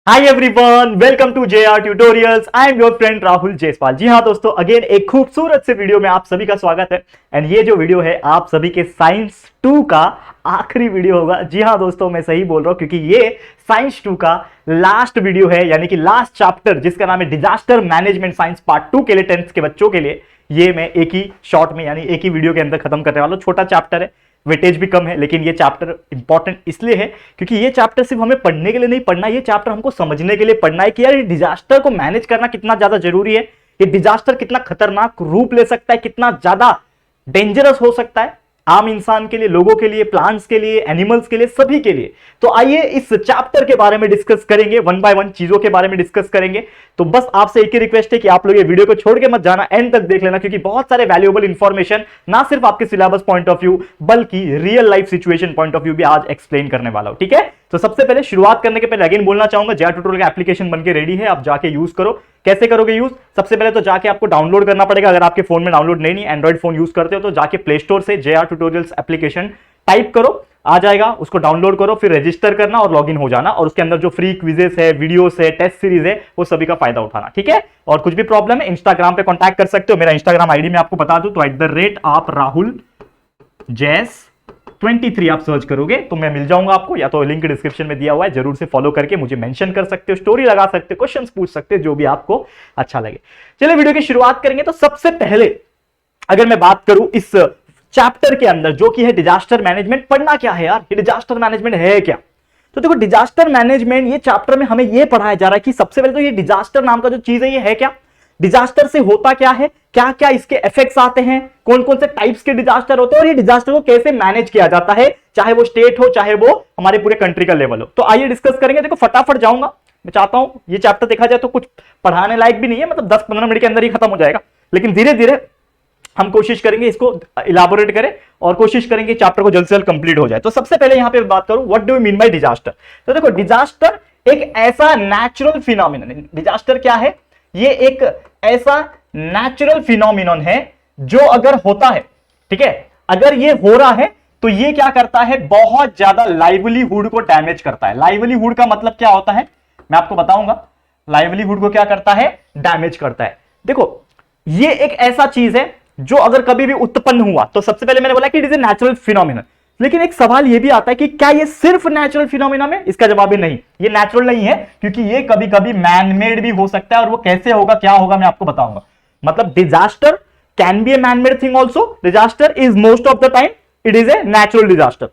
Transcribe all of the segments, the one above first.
Hi everyone, welcome to JR tutorials. I am your friend Rahul Jaiswal. जी हाँ दोस्तों, again एक खूबसूरत से वीडियो में आप सभी का स्वागत है। एंड ये जो वीडियो है आप सभी के साइंस 2 का आखिरी वीडियो होगा। जी हाँ दोस्तों, मैं सही बोल रहा हूँ क्योंकि ये साइंस 2 का लास्ट वीडियो है, यानी कि लास्ट चैप्टर जिसका नाम है डिजास्टर मैनेजमेंट साइंस पार्ट 2 के लिए, 10th के बच्चों के लिए। ये मैं एक ही शॉर्ट में यानी एक ही वीडियो के अंदर खत्म करने वाला हूँ। छोटा चैप्टर है, वेटेज भी कम है, लेकिन ये चैप्टर इंपॉर्टेंट इसलिए है क्योंकि ये चैप्टर सिर्फ हमें पढ़ने के लिए नहीं पढ़ना, ये चैप्टर हमको समझने के लिए पढ़ना है कि यार ये डिजास्टर को मैनेज करना कितना ज्यादा जरूरी है, ये डिजास्टर कितना खतरनाक रूप ले सकता है, कितना ज्यादा डेंजरस हो सकता है आम इंसान के लिए, लोगों के लिए, प्लांट्स के लिए, एनिमल्स के लिए, सभी के लिए। तो आइए इस चैप्टर के बारे में डिस्कस करेंगे, वन बाय वन चीजों के बारे में डिस्कस करेंगे। तो बस आपसे एक ही रिक्वेस्ट है कि आप लोग ये वीडियो को छोड़ के मत जाना, एंड तक देख लेना, क्योंकि बहुत सारे वैल्यूएबल इंफॉर्मेशन ना सिर्फ आपके सिलेबस पॉइंट ऑफ व्यू बल्कि real life situation point of view भी आज एक्सप्लेन करने वाला हूं। ठीक है, तो सबसे पहले शुरुआत करने के पहले अगेन बोलना चाहूंगा, जेआर ट्यूटोरियल का एप्लीकेशन बनके रेडी है, आप जाके यूज करो। कैसे करोगे यूज? सबसे पहले तो जाके आपको डाउनलोड करना पड़ेगा। अगर आपके फोन में डाउनलोड नहीं एंड्रॉइड फोन यूज करते हो तो जाके प्ले स्टोर से जेआर ट्यूटोरियल्स एप्लीकेशन टाइप करो, आ जाएगा, उसको डाउनलोड करो, फिर रजिस्टर करना और लॉगिन हो जाना, और उसके अंदर जो फ्री क्विजेस है, वीडियोस है, टेस्ट सीरीज है, वो सभी का फायदा उठाना। ठीक है, और कुछ भी प्रॉब्लम है इंस्टाग्राम पे कांटेक्ट कर सकते हो। मेरा इंस्टाग्राम आईडी मैं आपको बता दूं तो @ राहुल जैस 23 आप सर्च करोगे तो मैं मिल जाऊंगा आपको, या तो लिंक डिस्क्रिप्शन में दिया हुआ है, जरूर से फॉलो करके मुझे मेंशन कर सकते हो, स्टोरी लगा सकते हो, क्वेश्चंस पूछ सकते हो, जो भी आपको अच्छा लगे। चलिए वीडियो की शुरुआत करेंगे। तो सबसे पहले अगर मैं बात करूं इस चैप्टर के अंदर जो कि है डिजास्टर मैनेजमेंट, पढ़ना क्या है यार, ये डिजास्टर मैनेजमेंट है क्या? तो देखो, डिजास्टर मैनेजमेंट ये चैप्टर में हमें ये पढ़ाया जा रहा है कि सबसे पहले तो ये डिजास्टर नाम का जो चीज है ये है क्या, डिजास्टर से होता क्या है, क्या क्या इसके इफेक्ट्स आते हैं, कौन कौन से टाइप्स के डिजास्टर होते हैं, और ये डिजास्टर को कैसे मैनेज किया जाता है, चाहे वो स्टेट हो चाहे वो हमारे पूरे कंट्री का लेवल हो। तो आइए डिस्कस करेंगे। देखो फटाफट जाऊंगा, मैं चाहता हूं ये चैप्टर देखा जाए तो कुछ पढ़ाने लायक भी नहीं है, मतलब 10-15 मिनट के अंदर ही खत्म हो जाएगा, लेकिन धीरे धीरे हम कोशिश करेंगे इसको इलाबोरेट करें और कोशिश करेंगे चैप्टर को जल्द से जल्द कंप्लीट हो जाए। तो सबसे पहले यहां पे बात करूं, what do you mean by disaster. तो देखो, डिजास्टर एक ऐसा नेचुरल फिनोमिनन है। डिजास्टर क्या है? ये एक ऐसा नेचुरल फिनोमिनन है जो अगर होता है, ठीक है, अगर ये हो रहा है तो ये क्या करता है, बहुत ज्यादा लाइवलीहुड को डैमेज करता है। लाइवलीहुड का मतलब क्या होता है मैं आपको बताऊंगा। लाइवलीहुड को क्या करता है? डैमेज करता है। देखो, ये एक ऐसा चीज है जो अगर कभी भी उत्पन्न हुआ तो सबसे पहले मैंने बोला कि it is a natural phenomenon, लेकिन एक सवाल यह भी आता है कि क्या ये सिर्फ नेचुरल फिनोमिना है? इसका जवाब है नहीं, ये नेचुरल नहीं है, क्योंकि ये कभी कभी मैन मेड भी हो सकता है, और वो कैसे होगा, क्या होगा, मैं आपको बताऊंगा। मतलब disaster can be a man made thing also, disaster is most of the time it is a natural disaster.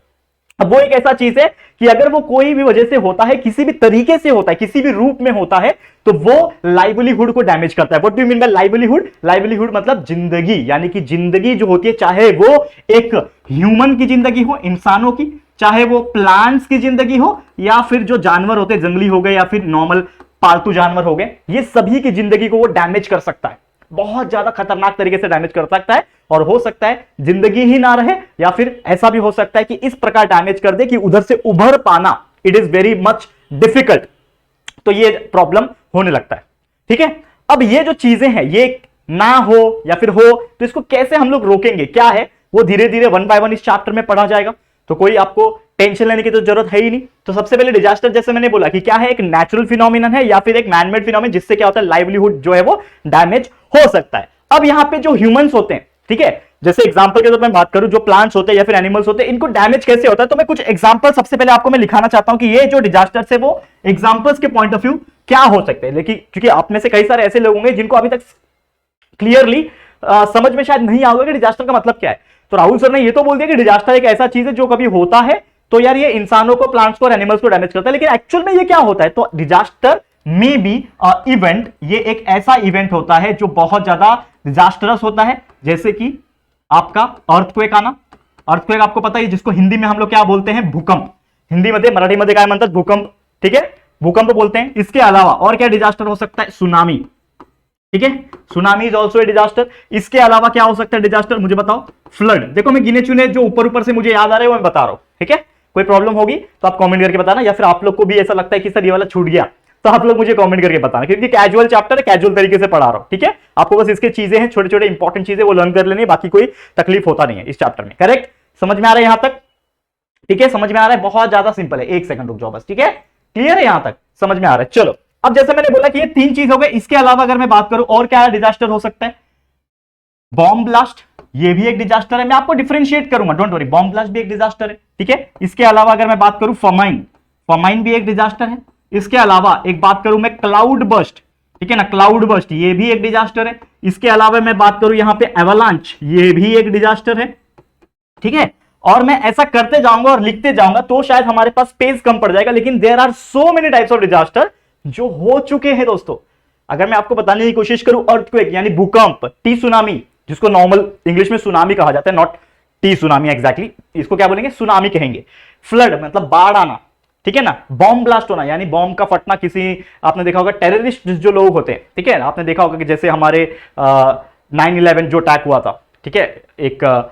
अब वो एक ऐसा चीज है कि अगर वो कोई भी वजह से होता है, किसी भी तरीके से होता है, किसी भी रूप में होता है, तो वो लाइवलीहुड को डैमेज करता है। What do you mean by livelihood? Livelihood मतलब जिंदगी, यानी कि जिंदगी जो होती है, चाहे वो एक ह्यूमन की जिंदगी हो, इंसानों की, चाहे वो प्लांट्स की जिंदगी हो, या फिर जो जानवर होते हैं, जंगली हो गए या फिर नॉर्मल पालतू जानवर हो गए, ये सभी की जिंदगी को वो डैमेज कर सकता है, बहुत ज्यादा खतरनाक तरीके से डैमेज कर सकता है। और हो सकता है जिंदगी ही ना रहे, या फिर ऐसा भी हो सकता है कि इस प्रकार डैमेज कर दे कि उधर से उभर पाना it is very much difficult. तो ये प्रॉब्लम होने लगता है। ठीक है, अब ये जो चीजें हैं ये ना हो या फिर हो, तो इसको कैसे हम लोग रोकेंगे, क्या है वो धीरे धीरे वन बाय वन इस चैप्टर में पढ़ा जाएगा। तो कोई आपको टेंशन लेने की तो जरूरत है ही नहीं। तो सबसे पहले डिजास्टर, जैसे मैंने बोला कि क्या है, एक नेचुरल फिनोमिनन है या फिर एक मैनमेड फिनोमिनन, जिससे क्या होता है, लाइवलीहुड जो है वो डैमेज हो सकता है। अब यहां पे जो ह्यूमंस होते हैं, ठीक है, जैसे एग्जांपल के तौर पर मैं बात करूं, जो प्लांट्स होते हैं या फिर एनिमल्स होते हैं, इनको डैमेज कैसे होता है, तो मैं कुछ एग्जांपल सबसे पहले आपको मैं लिखाना चाहता हूं कि ये जो डिजास्टर है वो एग्जांपल्स के पॉइंट ऑफ व्यू क्या हो सकते हैं। लेकिन क्योंकि आप में से कई सारे ऐसे लोग होंगे जिनको अभी तक क्लियरली समझ में शायद नहीं आएगा कि डिजास्टर का मतलब क्या है। तो राहुल सर ने ये तो बोल दिया कि डिजास्टर एक ऐसा चीज है जो कभी होता है, तो यार ये इंसानों को, प्लांट्स को और एनिमल्स को डैमेज करता है, लेकिन एक्चुअल में ये क्या होता है? तो डिजास्टर मे बी इवेंट, ये एक ऐसा इवेंट होता है जो बहुत ज्यादा डिजास्टरस होता है, जैसे कि आपका अर्थक्वेक आना। अर्थक्वेक आपको पता है जिसको हिंदी में हम लोग क्या बोलते हैं, भूकंप। हिंदी मध्ये, मराठी मध्ये काय म्हणतात, भूकंप। ठीक है, भूकंप बोलते हैं। इसके अलावा और क्या डिजास्टर हो सकता है? सुनामी। ठीक है, tsunami is also a disaster. इसके अलावा क्या हो सकता है डिजास्टर, मुझे बताओ। फ्लड। देखो मैं गिने चुने जो ऊपर ऊपर से मुझे याद आ रहे हैं वो मैं बता रहा हूं। ठीक है, कोई प्रॉब्लम होगी तो आप कमेंट करके बताना, या फिर आप लोग को भी ऐसा लगता है कि सर ये वाला छूट गया, तो आप लोग मुझे कमेंट करके बताना, क्योंकि कैजुअल चैप्टर है, कैजुअल तरीके से पढ़ा रहा हूं। ठीक है, आपको बस इसके चीजें हैं, छोटे छोटे इंपॉर्टेंट चीजें वो लर्न कर लेनी, बाकी कोई तकलीफ होता नहीं है इस चैप्टर में। करेक्ट, समझ में आ रहा है यहां तक? ठीक है, समझ में आ रहा है, बहुत ज्यादा सिंपल है। एक सेकंड रुक जाओ बस। ठीक है, क्लियर है यहां तक, समझ में आ रहा है? चलो, अब जैसे मैंने बोला कि ये 3 चीज हो गए, इसके अलावा अगर मैं बात करूं और क्या डिजास्टर हो सकता है? बॉम्ब ब्लास्ट, ये भी एक डिजास्टर है। मैं आपको डिफरेंशिएट करूंगा, डोंट वरी। बॉम्ब ब्लास्ट भी एक डिजास्टर है, ठीक है। इसके अलावा अगर मैं बात करूं फमाइन, फमाइन भी एक डिजास्टर है। इसके अलावा एक बात करूं मैं क्लाउड बस्ट, ठीक है ना, क्लाउड बस्ट ये भी एक डिजास्टर है। इसके अलावा मैं बात करूं यहां पे एवलांच, ये भी एक डिजास्टर है, ठीक है। और मैं ऐसा करते जाऊंगा और लिखते जाऊंगा तो शायद हमारे पास स्पेस कम पड़ जाएगा, लेकिन there are so many types of disaster जो हो चुके हैं दोस्तों। अगर मैं आपको बताने की कोशिश करूं, अर्थक्वेक यानी भूकंप, टी सुनामी, जिसको नॉर्मल इंग्लिश में सुनामी कहा जाता है, नॉट टी सुनामी एग्जैक्टली, इसको क्या बोलेंगे, सुनामी कहेंगे। फ्लड मतलब बाढ़ आना, ठीक है ना। बॉम्ब ब्लास्ट होना यानी बॉम्ब का फटना, किसी, आपने देखा होगा टेररिस्ट जो लोग होते हैं, ठीक है, आपने देखा होगा कि जैसे हमारे 9/11 जो अटैक हुआ था, ठीक है, एक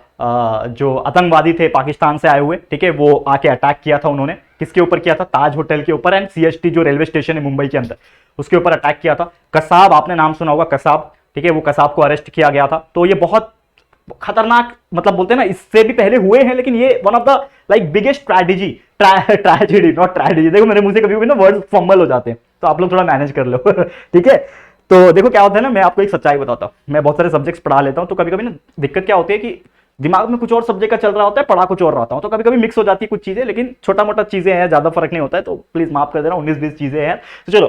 जो आतंकवादी थे पाकिस्तान से आए हुए, ठीक है, वो आके अटैक किया था उन्होंने। किसके ऊपर किया था? ताज होटल के ऊपर एंड सीएसटी जो रेलवे स्टेशन है मुंबई के अंदर, उसके ऊपर अटैक किया था। कसाब, आपने नाम सुना होगा, कसाब, ठीक है, वो कसाब को अरेस्ट किया गया था। तो ये बहुत खतरनाक, मतलब बोलते हैं ना, इससे भी पहले हुए हैं, लेकिन ये one of the like biggest tragedy, tragedy not tragedy. देखो मेरे मुंह से कभी भी ना वर्ड फंबल हो जाते हैं, तो आप लोग थोड़ा मैनेज कर लो ठीक है। तो देखो क्या होता है ना, मैं आपको एक सच्चाई बताता हूं। मैं बहुत सारे सब्जेक्ट्स पढ़ा लेता हूं, तो कभी कभी ना दिक्कत क्या होती है कि दिमाग में कुछ और सब्जेक्ट का चल रहा होता है, पढ़ा कुछ और रहता हूं, तो कभी कभी मिक्स हो जाती है कुछ चीजें, लेकिन छोटा मोटा चीजें हैं, ज्यादा फर्क नहीं होता है, तो प्लीज माफ कर देना, 19-20 चीजें हैं। तो चलो,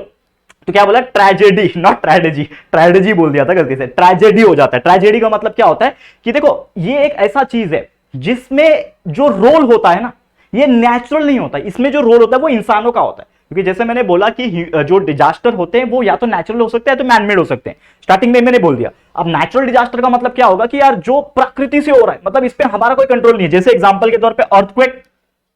तो क्या बोला, ट्रेजेडी नॉट ट्रेजेडी, ट्रेजेडी बोल दिया था गलती से, ट्रेजेडी हो जाता है। ट्रेजेडी का मतलब क्या होता है कि देखो ये एक ऐसा चीज है जिसमें जो रोल होता है ना, ये नेचुरल नहीं होता, इसमें जो रोल होता है वो इंसानों का होता है। क्योंकि जैसे मैंने बोला कि जो डिजास्टर होते हैं वो या तो नेचुरल हो सकते हैं या तो मैनमेड हो सकते हैं, स्टार्टिंग में मैंने बोल दिया। अब नेचुरल डिजास्टर का मतलब क्या होगा कि यार जो प्रकृति से हो रहा है, मतलब इस पे हमारा कोई कंट्रोल नहीं है। जैसे एग्जांपल के तौर पे अर्थक्वेक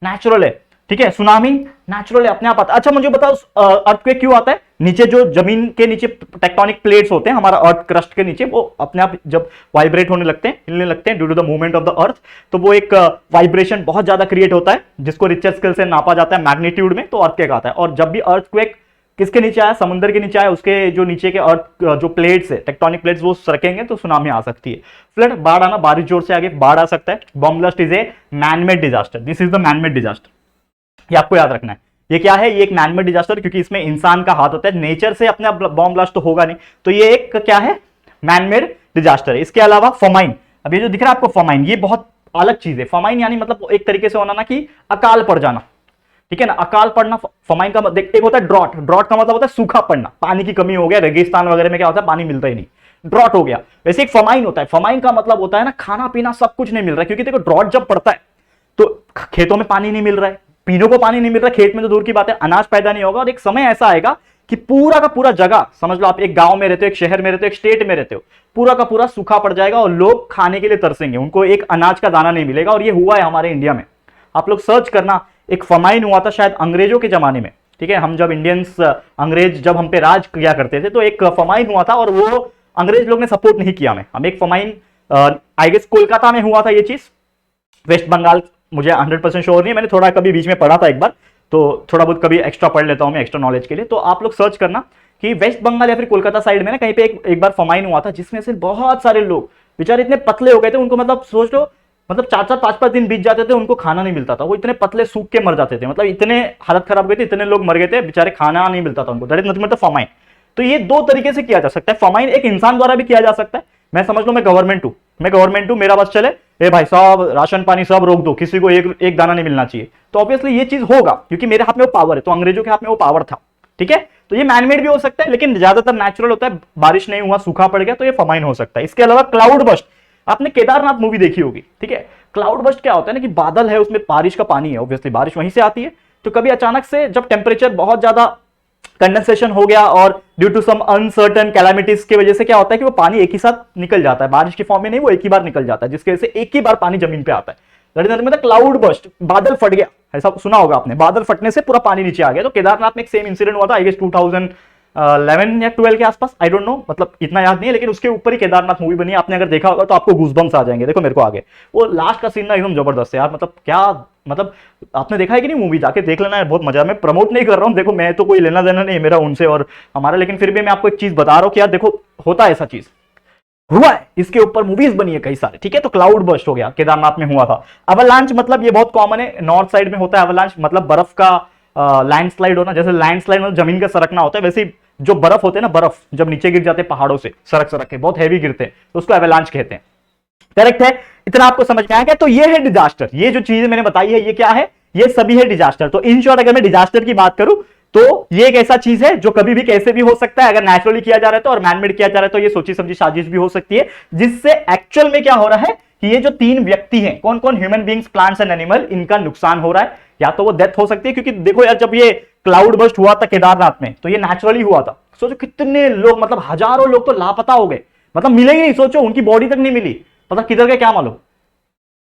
नेचुरल है, ठीक है, सुनामी नेचुरल है, अपने आप आता है। अच्छा मुझे बताओ, अर्थक्वेक क्यों आता है? नीचे जो जमीन के नीचे टेक्टोनिक प्लेट्स होते हैं हमारा अर्थ क्रस्ट के नीचे, वो अपने आप जब वाइब्रेट होने लगते हैं, हिलने लगते हैं due to the movement of the earth, तो वो एक वाइब्रेशन बहुत ज्यादा क्रिएट होता है, जिसको रिचर स्केल से नापा जाता है मैग्नीट्यूड में, तो अर्थक्वेक आता है। और जब भी अर्थक्वेक किसके नीचे आया, समुद्र के नीचे आया, उसके जो नीचे के अर्थ जो प्लेट्स है, टेक्टोनिक प्लेट्स, वो सरकेंगे तो सुनामी आ सकती है। फ्लड, बाढ़ आना, बारिश जोर से आगे बाढ़ आ सकता है। Bomb blast is a manmade disaster, this is the manmade disaster, ये आपको याद रखना है। ये क्या है? ये एक मैनमेड डिजास्टर, क्योंकि इसमें इंसान का हाथ होता है, नेचर से अपने आप बॉम्ब ब्लास्ट तो होगा नहीं, तो ये एक क्या है, मैनमेड डिजास्टर है। इसके अलावा फमाइन, अब ये जो दिख रहा है आपको फमाइन, ये बहुत अलग चीज है। फमाइन यानी मतलब एक तरीके से होना ना कि अकाल पड़ जाना, ठीक है ना, अकाल पड़ना। फमाइन का एक होता है ड्रॉट, ड्रॉट का मतलब होता है सूखा पड़ना, पानी की कमी हो गया, रेगिस्तान वगैरह में क्या होता है, पानी मिलता ही नहीं, ड्रॉट हो गया। वैसे एक फमाइन होता है, फमाइन का मतलब होता है ना खाना पीना सब कुछ नहीं मिल रहा है, क्योंकि देखो ड्रॉट जब पड़ता है तो खेतों में पानी नहीं मिल रहा है, पीने को पानी नहीं मिल रहा, खेत में तो दूर की बात है, अनाज पैदा नहीं होगा। और एक समय ऐसा आएगा कि पूरा का पूरा जगह, समझ लो आप एक गांव में रहते हो, एक शहर में रहते हो, एक स्टेट में रहते हो, पूरा का पूरा सूखा पड़ जाएगा और लोग खाने के लिए तरसेंगे, उनको एक अनाज का दाना नहीं मिलेगा। और ये हुआ है हमारे इंडिया में, आप लोग सर्च करना, एक फमाइन हुआ था शायद अंग्रेजों के जमाने में, ठीक है, हम जब इंडियंस, अंग्रेज जब हम पे राज किया करते थे, तो एक फमाइन हुआ था और वो अंग्रेज लोग ने सपोर्ट नहीं किया। हम एक फमाइन आई गेस कोलकाता में हुआ था ये चीज, वेस्ट बंगाल, मुझे 100% श्योर नहीं है, मैंने थोड़ा कभी बीच में पढ़ा था एक बार, तो थोड़ा बहुत कभी एक्स्ट्रा पढ़ लेता हूं मैं एक्स्ट्रा नॉलेज के लिए। तो आप लोग सर्च करना कि वेस्ट बंगाल या फिर कोलकाता साइड में ना कहीं पे एक बार फमाइन हुआ था, जिसमें से बहुत सारे लोग बेचारे इतने पतले हो गए थे, उनको मतलब सोच लो, मतलब 4-4 5-5 दिन बीत जाते थे, उनको खाना नहीं मिलता था, वो इतने पतले सूख के मर जाते थे, मतलब इतने हालत खराब हो गई थी, इतने लोग मर गए थे बेचारे, खाना नहीं मिलता था उनको। That is nothing but the famine. तो ये दो तरीके से किया जा सकता है, फमाइन एक इंसान द्वारा भी किया जा सकता है। मैं समझ लो मैं गवर्नमेंट हूं, मेरा बस चले, ए भाई साहब राशन पानी सब रोक दो, किसी को एक दाना नहीं मिलना चाहिए, तो ऑब्वियसली ये चीज होगा, क्योंकि मेरे हाथ में वो पावर है, तो अंग्रेजों के हाथ में वो पावर था, ठीक है। तो ये मैनमेड भी हो सकता है, लेकिन ज्यादातर नेचुरल होता है, बारिश नहीं हुआ, सूखा पड़ गया, तो ये फमाइन हो सकता है। इसके अलावा क्लाउड बस्ट, आपने केदारनाथ मूवी देखी होगी, ठीक है। क्लाउड बस्ट क्या होता है ना कि बादल है, उसमें बारिश का पानी है, ऑब्वियसली बारिश वहीं से आती है, तो कभी अचानक से जब टेम्परेचर बहुत ज्यादा कंडेंसेशन हो गया और due to some uncertain calamities की वजह से क्या होता है कि वो पानी एक ही साथ निकल जाता है, बारिश के फॉर्म में नहीं, वो एक ही बार निकल जाता है, जिसकी वजह से एक ही बार पानी जमीन पे आता है। मतलब क्लाउड बस्ट, बादल फट गया, ऐसा सुना होगा आपने, बादल फटने से पूरा पानी नीचे आ गया। तो केदारनाथ में एक सेम इंसिडेंट हुआ था, आई गेस 2011 या 12 के आसपास, आई डोंट नो, मतलब इतना याद नहीं है, लेकिन उसके ऊपर ही केदारनाथ मूवी बनी, आपने अगर देखा होगा तो आपको गूज़बम्स आ जाएंगे। देखो मेरे को आगे वो लास्ट का सीन ना एकदम जबरदस्त है यार, मतलब क्या, मतलब आपने देखा है कि नहीं मूवी, जाके देख लेना है, बहुत मजा है। मैं प्रमोट नहीं कर रहा हूं, देखो मैं तो कोई लेना देना नहीं है मेरा उनसे और हमारा, लेकिन फिर भी मैं आपको एक चीज बता रहा हूं कि यार देखो होता है, ऐसा चीज हुआ है, इसके ऊपर मूवीज बनी है कई सारे, ठीक है। तो क्लाउड बर्स्ट हो गया, केदारनाथ में हुआ था। अवलांच मतलब ये बहुत कॉमन है, नॉर्थ साइड में होता है अवलांच, मतलब बर्फ का लैंडस्लाइड होना, जैसे लैंडस्लाइड मतलब जमीन का सरकना होता है, वैसे ही जो बर्फ होते हैं ना, बर्फ जब नीचे गिर जाते हैं पहाड़ों से सरक सरक के, बहुत हैवी गिरते हैं, तो उसको एवेलांच कहते हैं। करेक्ट है, इतना आपको समझ में आ गया। तो ये है डिजास्टर, ये जो चीजें मैंने बताई है ये क्या है, ये सभी है डिजास्टर। तो इन शॉर्ट अगर मैं डिजास्टर की बात करूं तो ये एक ऐसा चीज है जो कभी भी कैसे भी हो सकता है, अगर नेचुरली किया जा रहा है तो, और मैनमेड किया जा रहा है तो ये सोची समझी साजिश भी हो सकती है, जिससे एक्चुअल में क्या हो रहा है कि ये जो तीन व्यक्ति हैं, कौन कौन, human beings, plants and animal, इनका नुकसान हो रहा है, या तो वो डेथ हो सकती है, क्योंकि देखो यार जब ये क्लाउड बस्ट हुआ था केदारनाथ में तो ये नेचुरली हुआ था, सोचो कितने लोग, मतलब हजारों लोग तो लापता हो गए, मतलब मिलेंगे नहीं, सोचो उनकी बॉडी तक नहीं मिली, पता किधर गए क्या मालूम,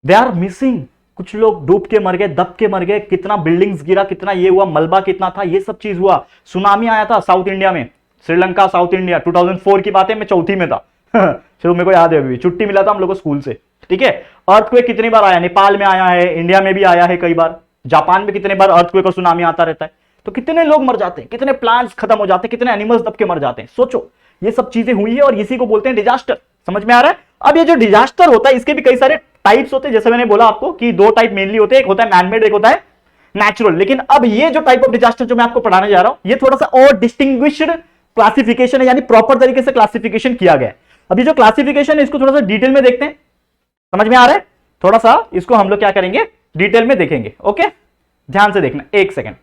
दे आर मिसिंग। कुछ लोग डूब के मर गए, दब के मर गए, कितना बिल्डिंग्स गिरा, कितना ये हुआ, मलबा कितना था, ये सब चीज हुआ। सुनामी आया था साउथ इंडिया में, श्रीलंका, साउथ इंडिया, 2004 की बात है, मैं चौथी में था चलो मेरे को याद है, अभी छुट्टी मिला था हम लोग को स्कूल से, ठीक है। अर्थक्वेक कितनी बार आया, नेपाल में आया है, इंडिया में भी आया है कई बार, जापान में कितने बार अर्थक्वेक और सुनामी आता रहता है, तो कितने लोग मर जाते हैं, कितने प्लांट्स खत्म हो जाते हैं, कितने एनिमल्स दब के मर जाते हैं, सोचो ये सब चीजें हुई है, और इसी को बोलते हैं डिजास्टर। समझ में आ रहा है। अब ये जो डिजास्टर होता है इसके भी कई सारे टाइप्स होते हैं, जैसे मैंने बोला आपको कि दो टाइप मेनली होते हैं, एक होता है मैनमेड, एक होता है नेचुरल। लेकिन अब ये जो टाइप ऑफ डिजास्टर जो मैं आपको पढ़ाने जा रहा हूं, ये थोड़ा सा और डिस्टिंग्विश्ड क्लासिफिकेशन है, यानी प्रॉपर तरीके से क्लासिफिकेशन किया गया है। अब ये जो क्लासिफिकेशन है इसको थोड़ा सा डिटेल में देखते हैं, समझ में आ रहा है, थोड़ा सा इसको हम लोग क्या करेंगे, डिटेल में देखेंगे। ओके, ध्यान से देखना, एक सेकेंड,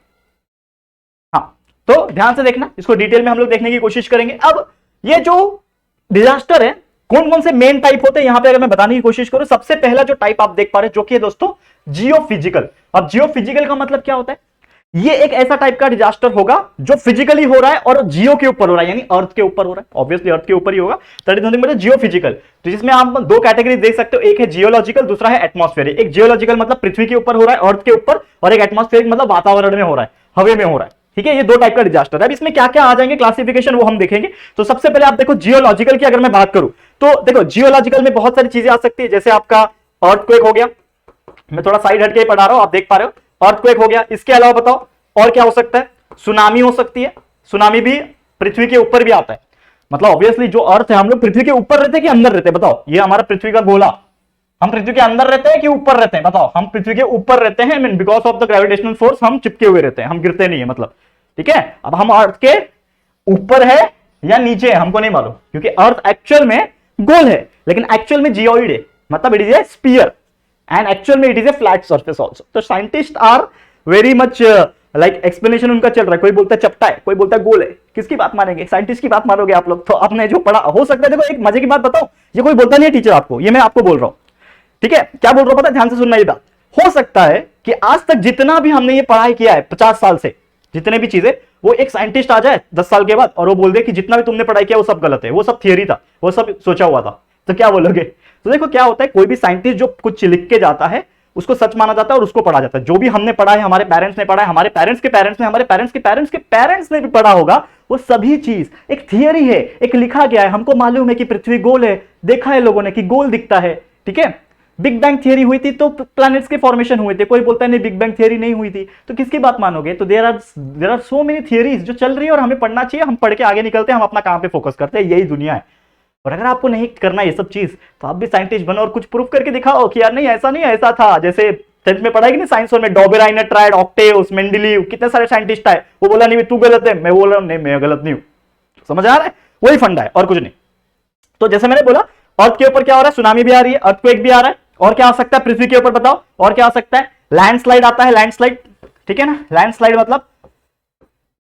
हाँ तो ध्यान से देखना, इसको डिटेल में हम लोग देखने की कोशिश करेंगे। अब ये जो डिजास्टर है, कौन कौन से मेन टाइप होते हैं यहां पे अगर मैं बताने की कोशिश करूं, सबसे पहला जो टाइप आप देख पा रहे हैं जो कि है दोस्तों जियोफिजिकल। अब जियोफिजिकल का मतलब क्या होता है, ये एक ऐसा टाइप का डिजास्टर होगा जो फिजिकली हो रहा है और जियो के ऊपर हो रहा है, यानी अर्थ के ऊपर हो रहा है, ऑब्वियसली अर्थ के ऊपर ही होगा, that is nothing but geophysical. तो जिसमें आप दो कैटेगरी देख सकते हो, एक है जियोलॉजिकल, दूसरा है एटमॉस्फेरिक। एक जियोलॉजिकल मतलब पृथ्वी के ऊपर हो रहा है, अर्थ के ऊपर, और एक एटमॉस्फेरिक मतलब वातावरण में हो रहा है, हवा में हो रहा है, ठीक है। ये दो टाइप का डिजास्टर है। अब इसमें क्या क्या आ जाएंगे क्लासिफिकेशन वो हम देखेंगे। तो सबसे पहले आप देखो जियोलॉजिकल की अगर मैं बात करूं तो देखो जियोलॉजिकल में बहुत सारी चीजें आ सकती है, जैसे आपका अर्थक्वेक हो गया, मैं थोड़ा साइड हटके पढ़ा रहा हूं, आप देख पा रहे हो, अर्थक्वेक हो गया। इसके अलावा बताओ और क्या हो सकता है, सुनामी हो सकती है, सुनामी भी पृथ्वी के ऊपर भी आता है, मतलब ऑब्वियसली जो अर्थ है, हम लोग पृथ्वी के ऊपर रहते हैं कि अंदर रहते हैं, बताओ, ये हमारा पृथ्वी का गोला, हम पृथ्वी के अंदर रहते हैं कि ऊपर रहते हैं, बताओ, हम पृथ्वी के ऊपर रहते हैं, mean because of the gravitational force हम चिपके हुए रहते हैं, हम गिरते नहीं है, मतलब, ठीक है। अब हम अर्थ के ऊपर है या नीचे है हमको नहीं मालूम, क्योंकि अर्थ एक्चुअल में गोल है, लेकिन एक्चुअल में जियोइड है, मतलब it is a sphere, and actual में it is a flat surface also. तो scientist are very much like explanation उनका चल रहा है, कोई बोलता है चपटा है, कोई बोलता है गोल है, किसकी बात मानेंगे, साइंटिस्ट की बात मानोगे आप लोग। तो आपने जो पढ़ा हो सकता है, देखो एक मजे की बात बताओ, ये कोई बोलता नहीं है टीचर आपको, ये मैं आपको बोल रहा हूं, ठीक है। क्या बोल रहा हूं पता है, ध्यान से सुनना ये बात। हो सकता है कि आज तक जितना भी हमने ये पढ़ाई किया है 50 साल से, जितने भी चीजें, वो एक साइंटिस्ट आ जाए 10 साल के बाद और वो बोल दे कि जितना भी तुमने पढ़ाई किया वो सब गलत है, वो सब थियरी था, वो सब सोचा हुआ था, तो क्या बोलोगे। तो देखो क्या होता है, कोई भी साइंटिस्ट जो कुछ लिख के जाता है उसको सच माना जाता है और उसको पढ़ा जाता है। जो भी हमने पढ़ा है, हमारे पेरेंट्स ने पढ़ा है, हमारे पेरेंट्स के पेरेंट्स ने, हमारे पेरेंट्स के पेरेंट्स के पेरेंट्स ने भी पढ़ा होगा, वो सभी चीज एक थियरी है, एक लिखा गया है। हमको मालूम है कि पृथ्वी गोल है, देखा है लोगों ने कि गोल दिखता है, ठीक है। बिग बैंग थियरी हुई थी तो प्लैनेट्स के फॉर्मेशन हुए थे, कोई बोलता है नहीं बिग बैंग थियरी नहीं हुई थी, तो किसकी बात मानोगे। तो there are so many theories जो चल रही है और हमें पढ़ना चाहिए, हम पढ़ के आगे निकलते हैं, हम अपना काम पे फोकस करते हैं, यही दुनिया है। और अगर आपको नहीं करना ये सब चीज तो आप भी साइंटिस्ट बनो और कुछ प्रूफ करके दिखाओ कि यार नहीं ऐसा नहीं ऐसा था। जैसे 10th में पढ़ाई कि नहीं साइंस में, डॉबेराइनर ट्रायड, ऑक्टेव्स, मेंडेलीव, कितने सारे साइंटिस्ट आए, वो बोला नहीं तू गलत है, मैं बोल रहा हूं नहीं मैं गलत नहीं हूं, समझ आ रहा है, वही फंडा है और कुछ नहीं। तो जैसे मैंने बोला अर्थ के ऊपर क्या हो रहा है, सुनामी भी आ रही है, अर्थक्वेक भी आ रहा है, और क्या आ सकता है पृथ्वी के ऊपर बताओ, और क्या आ सकता है, लैंडस्लाइड आता है, लैंडस्लाइड, ठीक है ना। लैंडस्लाइड मतलब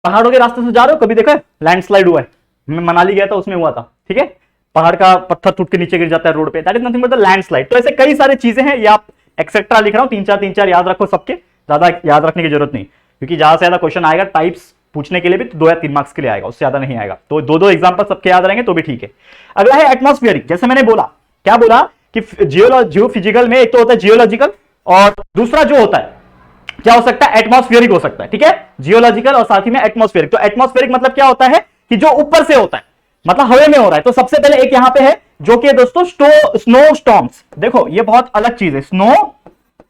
पहाड़ों के रास्ते से जा रहे हो, कभी देखा है लैंडस्लाइड हुआ है, मैं मनाली गया था उसमें हुआ था, ठीक है, पहाड़ का पत्थर टूट के नीचे गिर जाता है रोड पे, that is nothing but the landslide. तो ऐसे कई सारी चीजें हैं, ये आप एक्सेट्रा लिख रहा हूं, तीन चार याद रखो, सबके ज्यादा याद रखने की जरूरत नहीं, क्योंकि ज्यादा से ज्यादा क्वेश्चन आएगा टाइप्स पूछने के लिए भी तो 2 या 3 मार्क्स के लिए आएगा, उससे ज्यादा नहीं आएगा। तो 2 एग्जांपल सबके याद रहेंगे तो भी ठीक है। अगला है एटमॉस्फेरिक। जैसे मैंने बोला, क्या बोला कि जियोफिजिकल में एक तो होता है जियोलॉजिकल और दूसरा जो होता है क्या हो सकता है, एटमॉस्फेरिक हो सकता है, ठीक है। जियोलॉजिकल और साथ ही में एटमॉस्फेरिक। तो एटमॉस्फेरिक मतलब क्या होता है कि जो ऊपर से होता है, मतलब हवा में हो रहा है। तो सबसे पहले एक यहां पे है जो कि दोस्तों स्नो स्टॉर्म्स। देखो ये बहुत अलग चीज है, स्नो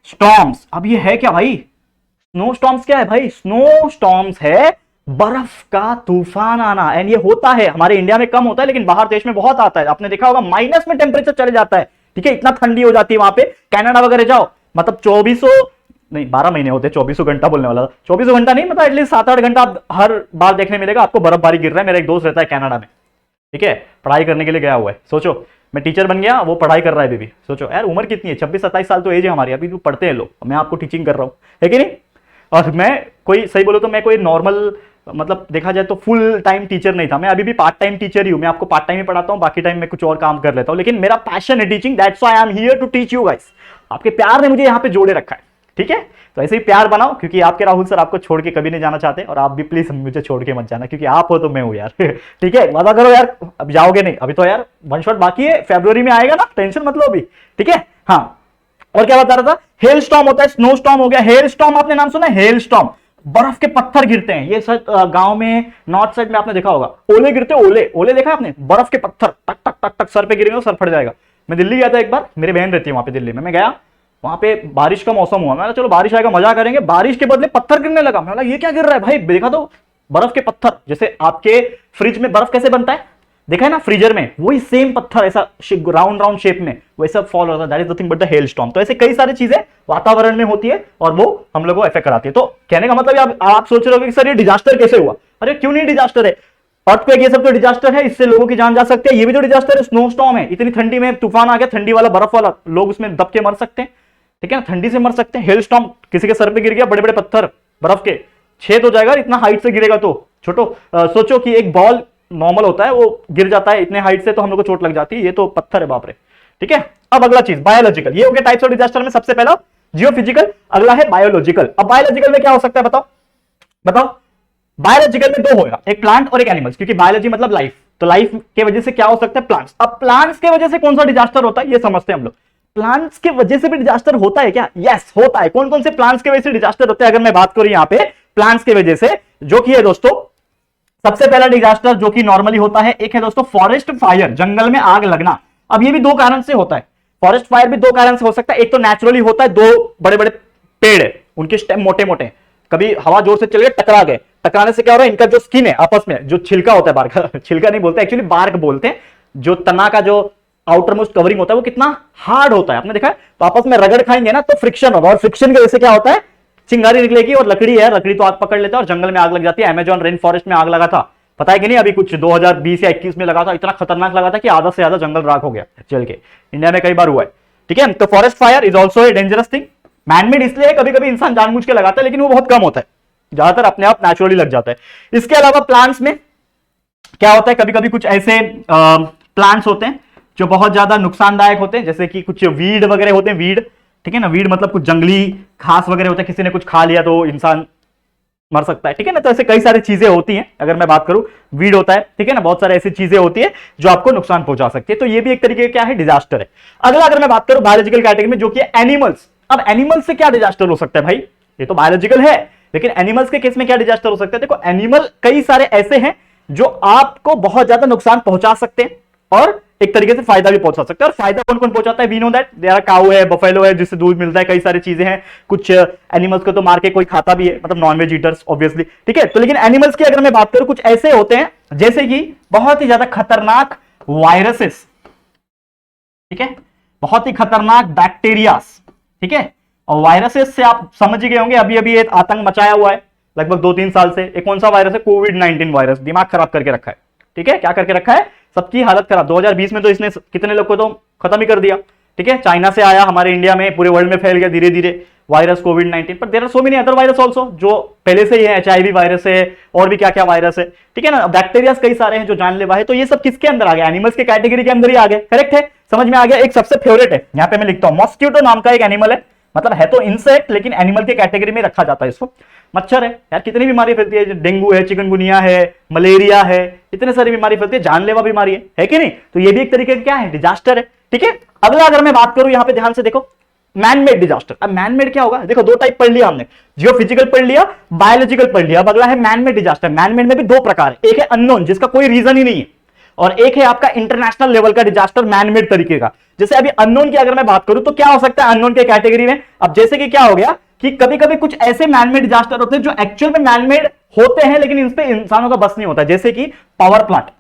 स्टॉर्म्स। अब ये है क्या भाई, स्नो स्टॉर्म्स क्या है भाई, स्नो स्टॉर्म्स है बर्फ का तूफान आना। एंड ये होता है हमारे इंडिया में कम होता है, लेकिन बाहर देश में बहुत आता है। आपने देखा होगा माइनस में टेम्परेचर चले जाता है, ठीक है, इतना ठंडी हो जाती है वहां पे। कनाडा वगैरह जाओ, मतलब 2400 नहीं 12 महीने होते, 24 घंटा बोलने वाला था, 24 घंटा नहीं, मतलब एटलीस्ट 7-8 घंटा आप हर बार देखने मिलेगा आपको बर्फबारी गिर रहा है। मेरा एक दोस्त रहता है कनाडा में, ठीक है, पढ़ाई करने के लिए गया हुआ है। सोचो मैं टीचर बन गया, वो पढ़ाई कर रहा है अभी भी। सोचो यार उम्र कितनी है, 26-27 साल तो एज है हमारी, अभी भी पढ़ते हैं लोग, मैं आपको टीचिंग कर रहा हूँ, है कि नहीं। और मैं कोई सही बोलो तो मैं कोई नॉर्मल, मतलब देखा जाए तो फुल टाइम टीचर नहीं था, मैं अभी भी पार्ट टाइम टीचर ही हूं। मैं आपको पार्ट टाइम ही पढ़ाता हूं, बाकी टाइम मैं कुछ और काम कर लेता हूं, लेकिन मेरा पैशन है teaching, that's why I am here to teach you guys. आपके प्यार ने मुझे यहां पे जोड़े रखा है, ठीक है। तो ऐसे ही प्यार बनाओ, क्योंकि आपके राहुल सर आपको छोड़ के कभी नहीं जाना चाहते, और आप भी प्लीज मुझे छोड़ के मत जाना, क्योंकि आप हो तो मैं हूं यार। ठीक है, वादा करो यार, अब जाओगे नहीं, अभी तो यार वन शॉट बाकी है, फरवरी में आएगा ना, टेंशन मत लो अभी, ठीक है। हाँ, और क्या बता रहा था, हेल स्टॉर्म होता है, स्नो स्टॉर्म हो गया, हेल स्टॉर्म आपने नाम सुना है, हेल स्टॉर्म, बर्फ के पत्थर गिरते हैं। ये सच गांव में नॉर्थ साइड में आपने देखा होगा, ओले गिरते, ओले ओले देखा आपने, बर्फ के पत्थर टक टक टक टक सर पे गिरेंगे, सर फट जाएगा। मैं दिल्ली गया था एक बार, मेरी बहन रहती है वहां पे दिल्ली में, मैं गया, वहां पे बारिश का मौसम हुआ, मैं चलो बारिश आएगा मजा करेंगे, बारिश के बदले पत्थर गिरने लगा। मैं बोला ये क्या गिर रहा है भाई, देखा तो बर्फ के पत्थर, जैसे आपके फ्रिज में बर्फ कैसे बनता है, देखा है ना फ्रीजर में, वही सेम पत्थर ऐसा राउंड राउंड शेप में वैसा फॉल होता है, that is nothing but the hell storm. तो ऐसे कई सारी चीजें वातावरण में होती है और वो हम लोगों को इफेक्ट कराती है। तो कहने का मतलब आप सोच रहे हो कि सर ये डिजास्टर कैसे हुआ, अरे क्यों नहीं डिजास्टर है, अर्थक्वेक ये सब तो डिजास्टर है, इससे लोगों की जान जा सकती है, ये भी तो डिजास्टर है, स्नो स्टॉर्म है, इतनी ठंडी में तूफान आ गया, ठंडी वाला बर्फ वाला, लोग उसमें दब के मर सकते हैं, ठीक है ना, ठंडी से मर सकते हैं। हेल स्टॉर्म किसी के सर पे गिर गया, बड़े बड़े पत्थर बर्फ के, छेद हो जाएगा, इतना हाइट से गिरेगा तो छोटो, सोचो कि एक बॉल नॉर्मल होता है, वो गिर जाता है इतने हाइट से तो हम लोग को चोट लग जाती है, ये तो पत्थर है बाप रे, ठीक है। अब अगला चीज बायोलॉजिकल, ये हो गया टाइप्स ऑफ डिजास्टर में, सबसे पहला जियोफिजिकल, अगला है बायोलॉजिकल। अब बायोलॉजिकल में क्या हो सकता है बताओ, बताओ। बायोलॉजिकल में दो होगा, एक प्लांट और एक एनिमल्स, क्योंकि बायोलॉजी मतलब लाइफ, तो लाइफ के वजह से क्या हो सकता है, प्लांट्स। अब प्लांट्स के वजह से कौन सा डिजास्टर होता है ये समझते हैं हम लोग। प्लांट्स के वजह से भी डिजास्टर होता है क्या, यस होता है। कौन कौन से प्लांट्स के वजह से डिजास्टर होते हैं, अगर मैं बात करूं यहां पे प्लांट्स के वजह से, जो कि है दोस्तों सबसे पहला डिजास्टर जो कि नॉर्मली होता है, एक है दोस्तों फॉरेस्ट फायर, जंगल में आग लगना। अब ये भी दो कारण से होता है, फॉरेस्ट फायर भी दो कारण से हो सकता है, एक तो नेचुरली होता है, दो बड़े बड़े पेड़ है, उनके स्टेम मोटे मोटे, कभी हवा जोर से चल गई टकरा गए, टकराने से क्या हो रहा है, इनका जो स्किन है आपस में, जो छिलका होता है बार्क का, छिलका नहीं बोलते एक्चुअली, बार्क बोलते हैं, जो तना का जो आउटर मोस्ट कवरिंग होता है वो कितना हार्ड होता है, आपने देखा है, तो आपस में रगड़ खाएंगे ना तो फ्रिक्शन होगा, और फ्रिक्शन की वजह से क्या होता है, चिंगारी निकलेगी, और लकड़ी है, लकड़ी तो आग पकड़ लेता है और जंगल में आग लग जाती है। अमेजॉन रेन फॉरेस्ट में आग लगा था, पता है कि नहीं, अभी कुछ 2020 या 21 में लगा था, इतना खतरनाक लगा था कि आधा से ज्यादा जंगल राख हो गया जल के, इंडिया में कई बार हुआ है, ठीक है। तो forest fire is also a dangerous thing, manmade इसलिए कभी कभी इंसान जानबूझ के लगाता है, लेकिन वो बहुत कम होता है, ज्यादातर अपने आप नेचुरली लग जाता है। इसके अलावा प्लांट्स में क्या होता है, कभी कभी कुछ ऐसे प्लांट्स होते हैं जो बहुत ज्यादा नुकसानदायक होते हैं, जैसे कि कुछ वीड वगैरह होते हैं, वीड, ठीक है ना, वीड मतलब कुछ जंगली घास वगैरह होता है, किसी ने कुछ खा लिया तो इंसान मर सकता है, ठीक है ना। तो ऐसे कई सारी चीजें होती हैं, अगर मैं बात करूं वीड होता है, ठीक है ना, बहुत सारी ऐसी चीजें होती है जो आपको नुकसान पहुंचा सकती है, तो ये भी एक तरीके का क्या है, डिजास्टर है। अगला अगर मैं बात करूं बायोलॉजिकल कैटेगरी में, जो कि एनिमल्स। अब एनिमल्स से क्या डिजास्टर हो सकता है भाई, ये तो बायोलॉजिकल है, लेकिन एनिमल्स के केस में क्या डिजास्टर हो सकता है। देखो एनिमल कई सारे ऐसे हैं जो आपको बहुत ज्यादा नुकसान पहुंचा सकते हैं और एक तरीके से फायदा भी पहुंचा सकते हैं। और फायदा कौन कौन पहुंचाता है, we know that, there are cow है, बफेलो है, जिससे दूध मिलता है, कई सारी चीजें हैं, कुछ एनिमल्स को तो मार के कोई खाता भी है, मतलब नॉन वेज ईटर्स ऑब्वियसली, ठीक है। तो लेकिन एनिमल्स की अगर मैं बात करूं, कुछ ऐसे होते हैं जैसे कि बहुत ही ज्यादा खतरनाक वायरसेस, ठीक है, बहुत ही खतरनाक बैक्टीरियास, ठीक है। और वायरसेस से आप समझ ही गए होंगे, अभी अभी एक आतंक मचाया हुआ है लगभग 2-3 साल से। एक कौन सा वायरस है, कोविड-19 वायरस, दिमाग खराब करके रखा है, ठीक है, क्या करके रखा है, सबकी हालत खराब। 2020 में तो इसने कितने लोग को तो खत्म ही कर दिया, ठीक है। चाइना से आया, हमारे इंडिया में, पूरे वर्ल्ड में फैल गया धीरे धीरे वायरस कोविड-19, पर there are so many other virus also जो पहले से ही है, HIV वायरस है और भी क्या क्या वायरस है, ठीक है ना, बैक्टीरिया कई सारे हैं जो जानलेवा है। तो ये सब किसके अंदर आ गया, एनिमल्स के कैटेगरी के अंदर ही आ गए, करेक्ट है, समझ में आ गया। एक सबसे फेवरेट है, यहां पे मैं लिखता हूं, मॉस्किटो नाम का एक एनिमल है, मतलब है तो इंसेक्ट लेकिन एनिमल के कैटेगरी में रखा जाता है इसको। मच्छर है यार, कितनी बीमारी फैलती है, डेंगू है, चिकनगुनिया है, मलेरिया है, इतने सारी बीमारी फैलती है, जानलेवा बीमारी है कि नहीं। तो ये भी एक तरीके का क्या है, डिजास्टर है, ठीक है। अगला अगर मैं बात करूं, यहां पे ध्यान से देखो, मैनमेड डिजास्टर। अब मैनमेड क्या होगा, देखो दो टाइप पढ़ लिया हमने, जियोफिजिकल पढ़ लिया, बायोलॉजिकल पढ़ लिया, अब अगला है मैनमेड डिजास्टर। मैनमेड में भी दो प्रकार है, एक है अननोन जिसका कोई रीजन ही नहीं है, और एक है आपका इंटरनेशनल लेवल का डिजास्टर मैनमेड तरीके का। जैसे अभी अननोन की अगर मैं बात करूं तो क्या हो सकता है अननोन के कैटेगरी में, अब जैसे कि क्या हो गया कि कभी कभी कुछ ऐसे मैनमेड डिजास्टर होते हैं जो एक्चुअल में मैनमेड होते हैं लेकिन इन पे इंसानों का बस नहीं होता, जैसे कि पावर प्लांट,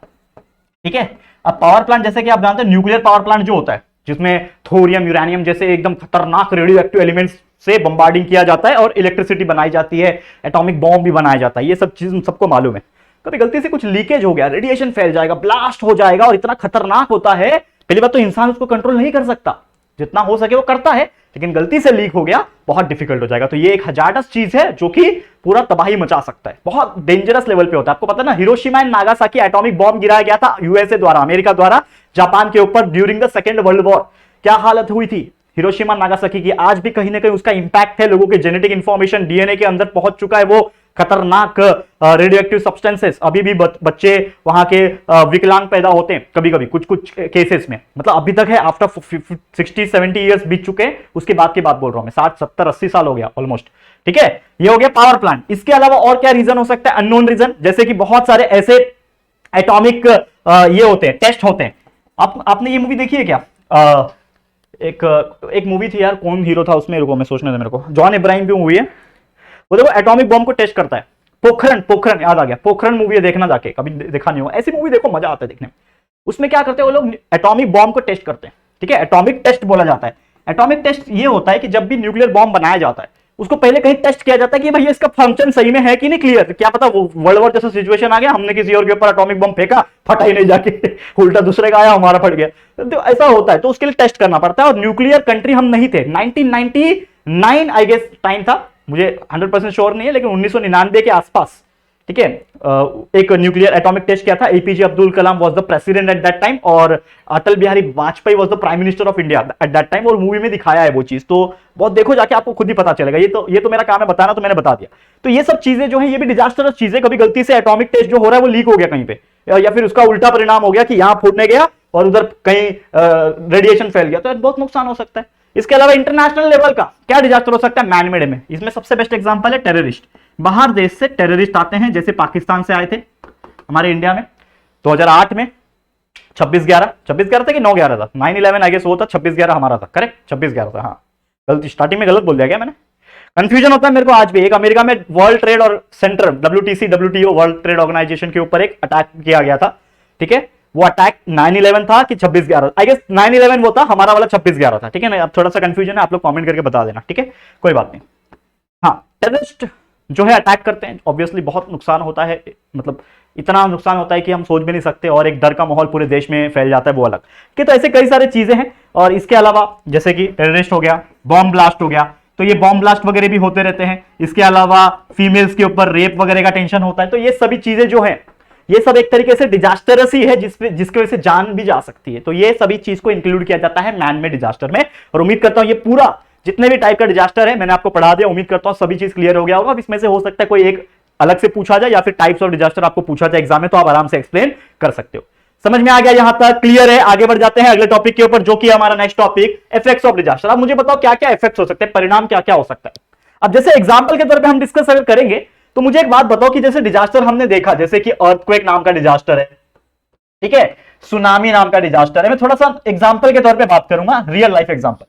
ठीक है। अब पावर प्लांट जैसे कि आप जानते हैं न्यूक्लियर पावर प्लांट जो होता है, जिसमें थोरियम, यूरेनियम जैसे एकदम खतरनाक रेडियो एक्टिव एलिमेंट्स से बम्बार्डिंग किया जाता है और इलेक्ट्रिसिटी बनाई जाती है, एटॉमिक बॉम्ब भी बनाया जाता है। ये सब चीज सबको मालूम है। कभी गलती से कुछ लीकेज हो गया, रेडिएशन फैल जाएगा, ब्लास्ट हो जाएगा और इतना खतरनाक होता है, पहली बात तो इंसान उसको कंट्रोल नहीं कर सकता, जितना हो सके वो करता है, लेकिन गलती से लीक हो गया बहुत डिफिकल्ट हो जाएगा। तो ये एक हजारदस्त चीज है जो कि पूरा तबाही मचा सकता है, बहुत डेंजरस लेवल पे होता है। आपको पता है ना, Hiroshima and Nagasaki atomic bomb गिराया गया था यूएसए द्वारा, अमेरिका द्वारा जापान के ऊपर during the second world war. क्या हालत हुई थी हिरोशिमा नागासाकी की, आज भी कहीं ना कहीं उसका इंपैक्ट है, लोगों के जेनेटिक इंफॉर्मेशन डीएनए के अंदर पहुंच चुका है, वो खतरनाक रेडियो एक्टिव सब्सटेंसेस। अभी भी बच्चे वहां के विकलांग पैदा होते हैं कभी कभी, कुछ कुछ केसेस में, मतलब अभी तक है, आफ्टर 60-70 ईयर्स बीत चुके हैं, उसके बाद की बात बोल रहा हूं मैं, 60-70-80 साल हो गया ऑलमोस्ट। ठीक है, ये हो गया पावर प्लांट। इसके अलावा और क्या रीजन हो सकता है, अननोन रीजन, जैसे कि बहुत सारे ऐसे एटॉमिक ये होते हैं, टेस्ट होते हैं। आपने ये मूवी देखी है क्या? एक मूवी थी यार, कौन हीरो था उसमें, रुको मैं सोचने दे मेरे को, जॉन इब्राहिम की मूवी है वो, देखो एटॉमिक बॉम्ब को टेस्ट करता है। पोखरण याद आ गया, पोखरण मूवी है, देखना जाके, कभी देखा नहीं हो, ऐसी मूवी देखो, मजा आता है देखने में। उसमें क्या करते हैं वो लोग, एटॉमिक बॉम्ब को टेस्ट करते हैं। ठीक है, एटॉमिक टेस्ट बोला जाता है। एटॉमिक टेस्ट ये होता है कि जब भी न्यूक्लियर बॉम्ब बनाया जाता है, उसको पहले कहीं टेस्ट किया जाता है कि भैया इसका फंक्शन सही में है कि नहीं क्लियर। क्या पता वो वर्ल्ड वॉर जैसा सिचुएशन आ गया, हमने किसी और के ऊपर एटॉमिक बम फेंका, फटा ही नहीं जाके उल्टा दूसरे का आया, हमारा फट गया, तो ऐसा होता है। तो उसके लिए टेस्ट करना पड़ता है, और न्यूक्लियर कंट्री हम नहीं थे। 1999 आई गेस टाइम था, मुझे 100% श्योर नहीं है, लेकिन 1999 के आसपास, ठीक है, एक न्यूक्लियर एटॉमिक टेस्ट किया था। APJ Abdul Kalam was the president at that time, और Atal Bihari Vajpayee was the prime minister of India at that time. और मूवी में दिखाया है वो चीज, तो बहुत देखो जाके, आपको खुद ही पता चलेगा। ये तो मेरा काम है बताना, तो मैंने बता दिया। तो ये सब चीजें जो है, ये भी डिजास्टरस चीजें, कभी गलती से एटॉमिक टेस्ट जो हो रहा है वो लीक हो गया कहीं पे, या फिर उसका उल्टा परिणाम हो गया कि यहां फूटने गया और उधर कहीं रेडिएशन फैल गया, तो बहुत नुकसान हो सकता है। इसके अलावा इंटरनेशनल लेवल का क्या डिजास्टर हो सकता है मैनमेड में, इसमें सबसे बेस्ट एग्जांपल है टेररिस्ट। बाहर देश से टेररिस्ट आते हैं, जैसे पाकिस्तान से आए थे हमारे इंडिया में 2008 में, 26/11 था कि 9/11 था, 9/11 आई गेस वो था, 26/11 हमारा था, करेक्ट 26/11 था। हाँ, गलती, स्टार्टिंग में गलत बोल दिया क्या मैंने, कंफ्यूजन होता है मेरे को आज भी। एक अमेरिका में वर्ल्ड ट्रेड और centre WTO world trade organisation के ऊपर एक अटैक किया गया था। ठीक है, वो अटैक 9/11 था कि 26/11, आई गेस 9/11 वो था, हमारा वाला 26/11 था। ठीक है ना, अब थोड़ा सा कंफ्यूजन है, आप लोग कमेंट करके बता देना, ठीक है, कोई बात नहीं। हाँ, टेररिस्ट जो है अटैक करते हैं, ऑब्वियसली बहुत नुकसान होता है, मतलब इतना नुकसान होता है कि हम सोच भी नहीं सकते, और एक डर का माहौल पूरे देश में फैल जाता है, वो अलग कि। तो ऐसे कई सारी चीजें हैं। और इसके अलावा जैसे कि टेररिस्ट हो गया, बॉम्ब ब्लास्ट हो गया, तो ये बॉम्ब ब्लास्ट वगैरह भी होते रहते हैं। इसके अलावा फीमेल्स के ऊपर रेप वगैरह का टेंशन होता है। तो ये सभी चीजें जो है, ये सब एक तरीके से डिजास्टरस ही है, जिसकी वजह से जान भी जा सकती है। तो ये सभी चीज को इंक्लूड किया जाता है मैन मेड डिजास्टर में। और उम्मीद करता हूं ये पूरा जितने भी टाइप का डिजास्टर है मैंने आपको पढ़ा दिया, उम्मीद करता हूं सभी चीज क्लियर हो गया होगा। अब इसमें से हो सकता है कोई एक अलग से पूछा जाए, या फिर टाइप्स ऑफ डिजास्टर आपको पूछा जाए एग्जाम में, तो आप आराम से एक्सप्लेन कर सकते हो। समझ में आ गया यहां तक, क्लियर है? आगे बढ़ जाते हैं अगले टॉपिक के ऊपर, जो कि हमारा next topic effects of disaster. अब मुझे बताओ क्या क्या इफेक्ट्स हो सकते हैं, परिणाम क्या क्या हो सकता है। अब जैसे एग्जाम्पल के तौर पर हम डिस्कस अगर करेंगे, तो मुझे एक बात बताओ कि जैसे डिजास्टर हमने देखा, जैसे कि अर्थक्वेक नाम का डिजास्टर है, ठीक है, सुनामी नाम का डिजास्टर है। मैं थोड़ा सा एग्जांपल के तौर पे बात करूंगा, रियल लाइफ एग्जांपल।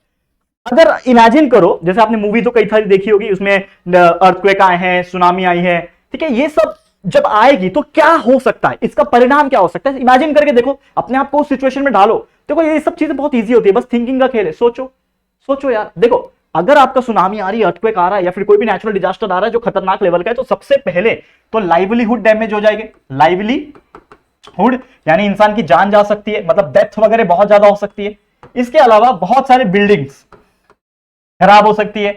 अगर इमेजिन करो, जैसे आपने मूवी तो कई सारी देखी होगी, उसमें अर्थक्वेक आए हैं, सुनामी आई है, ठीक है, ये सब जब आएगी तो क्या हो सकता है, इसका परिणाम क्या हो सकता है, इमेजिन करके देखो, अपने आप को उस सिचुएशन में डालो। देखो ये सब चीजें बहुत ईजी होती है, बस थिंकिंग का खेल है। सोचो यार, देखो अगर आपका सुनामी आ रही है, अर्थक्वेक आ रहा है, या फिर कोई भी नेचुरल डिजास्टर आ रहा है जो खतरनाक लेवल का है, तो सबसे पहले तो लाइवलीहुड डैमेज हो जाएंगे। लाइवलीहुड यानी इंसान की जान जा सकती है, मतलब डेथ वगैरह बहुत ज्यादा हो सकती है। इसके अलावा बहुत सारे बिल्डिंग्स खराब हो सकती है,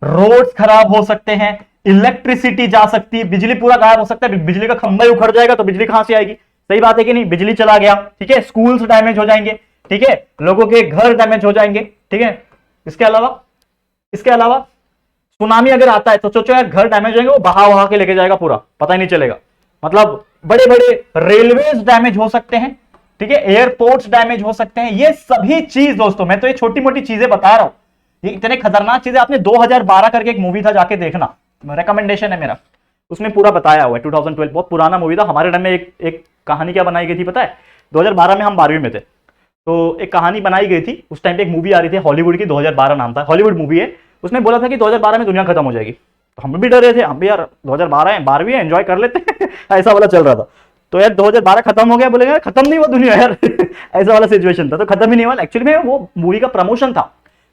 रोड्स खराब हो सकते हैं, इलेक्ट्रिसिटी जा सकती है, बिजली पूरा गायब हो सकता है, बिजली का खंभा ही उखड़ जाएगा तो बिजली कहां से आएगी, सही बात है कि नहीं, बिजली चला गया, ठीक है, स्कूल्स डैमेज हो जाएंगे, ठीक है, लोगों के घर डैमेज हो जाएंगे, ठीक है। इसके अलावा सुनामी अगर आता है तो सोचो यार, घर डैमेज होंगे, वो बहा के लेके जाएगा पूरा, पता ही नहीं चलेगा। मतलब बड़े बड़े रेलवेज डैमेज हो सकते हैं, ठीक है, एयरपोर्ट्स डैमेज हो सकते हैं। ये सभी चीज दोस्तों, मैं तो ये छोटी मोटी चीजें बता रहा हूं, ये इतने खतरनाक चीजें। आपने 2012 करके एक मूवी था, जाके देखना, रेकमेंडेशन है मेरा, उसमें पूरा बताया हुआ है। 2012 बहुत पुराना मूवी था। हमारे टाइम में एक कहानी क्या बनाई गई थी पता है, 2012 में हम 12वीं में थे, तो एक कहानी बनाई गई थी। उस टाइम पे एक मूवी आ रही थी हॉलीवुड की, 2012 नाम था, हॉलीवुड मूवी है। उसमें बोला था कि 2012 में दुनिया खत्म हो जाएगी, तो हम भी डर रहे थे, हम भी यार 2012 है, 12वीं है, एंजॉय कर लेते हैं ऐसा वाला चल रहा था। तो यार 2012 खत्म हो गया, बोलेगा खत्म नहीं हुआ दुनिया यार ऐसा वाला सिचुएशन था, तो खत्म ही नहीं हुआ। एक्चुअली में वो मूवी का प्रमोशन था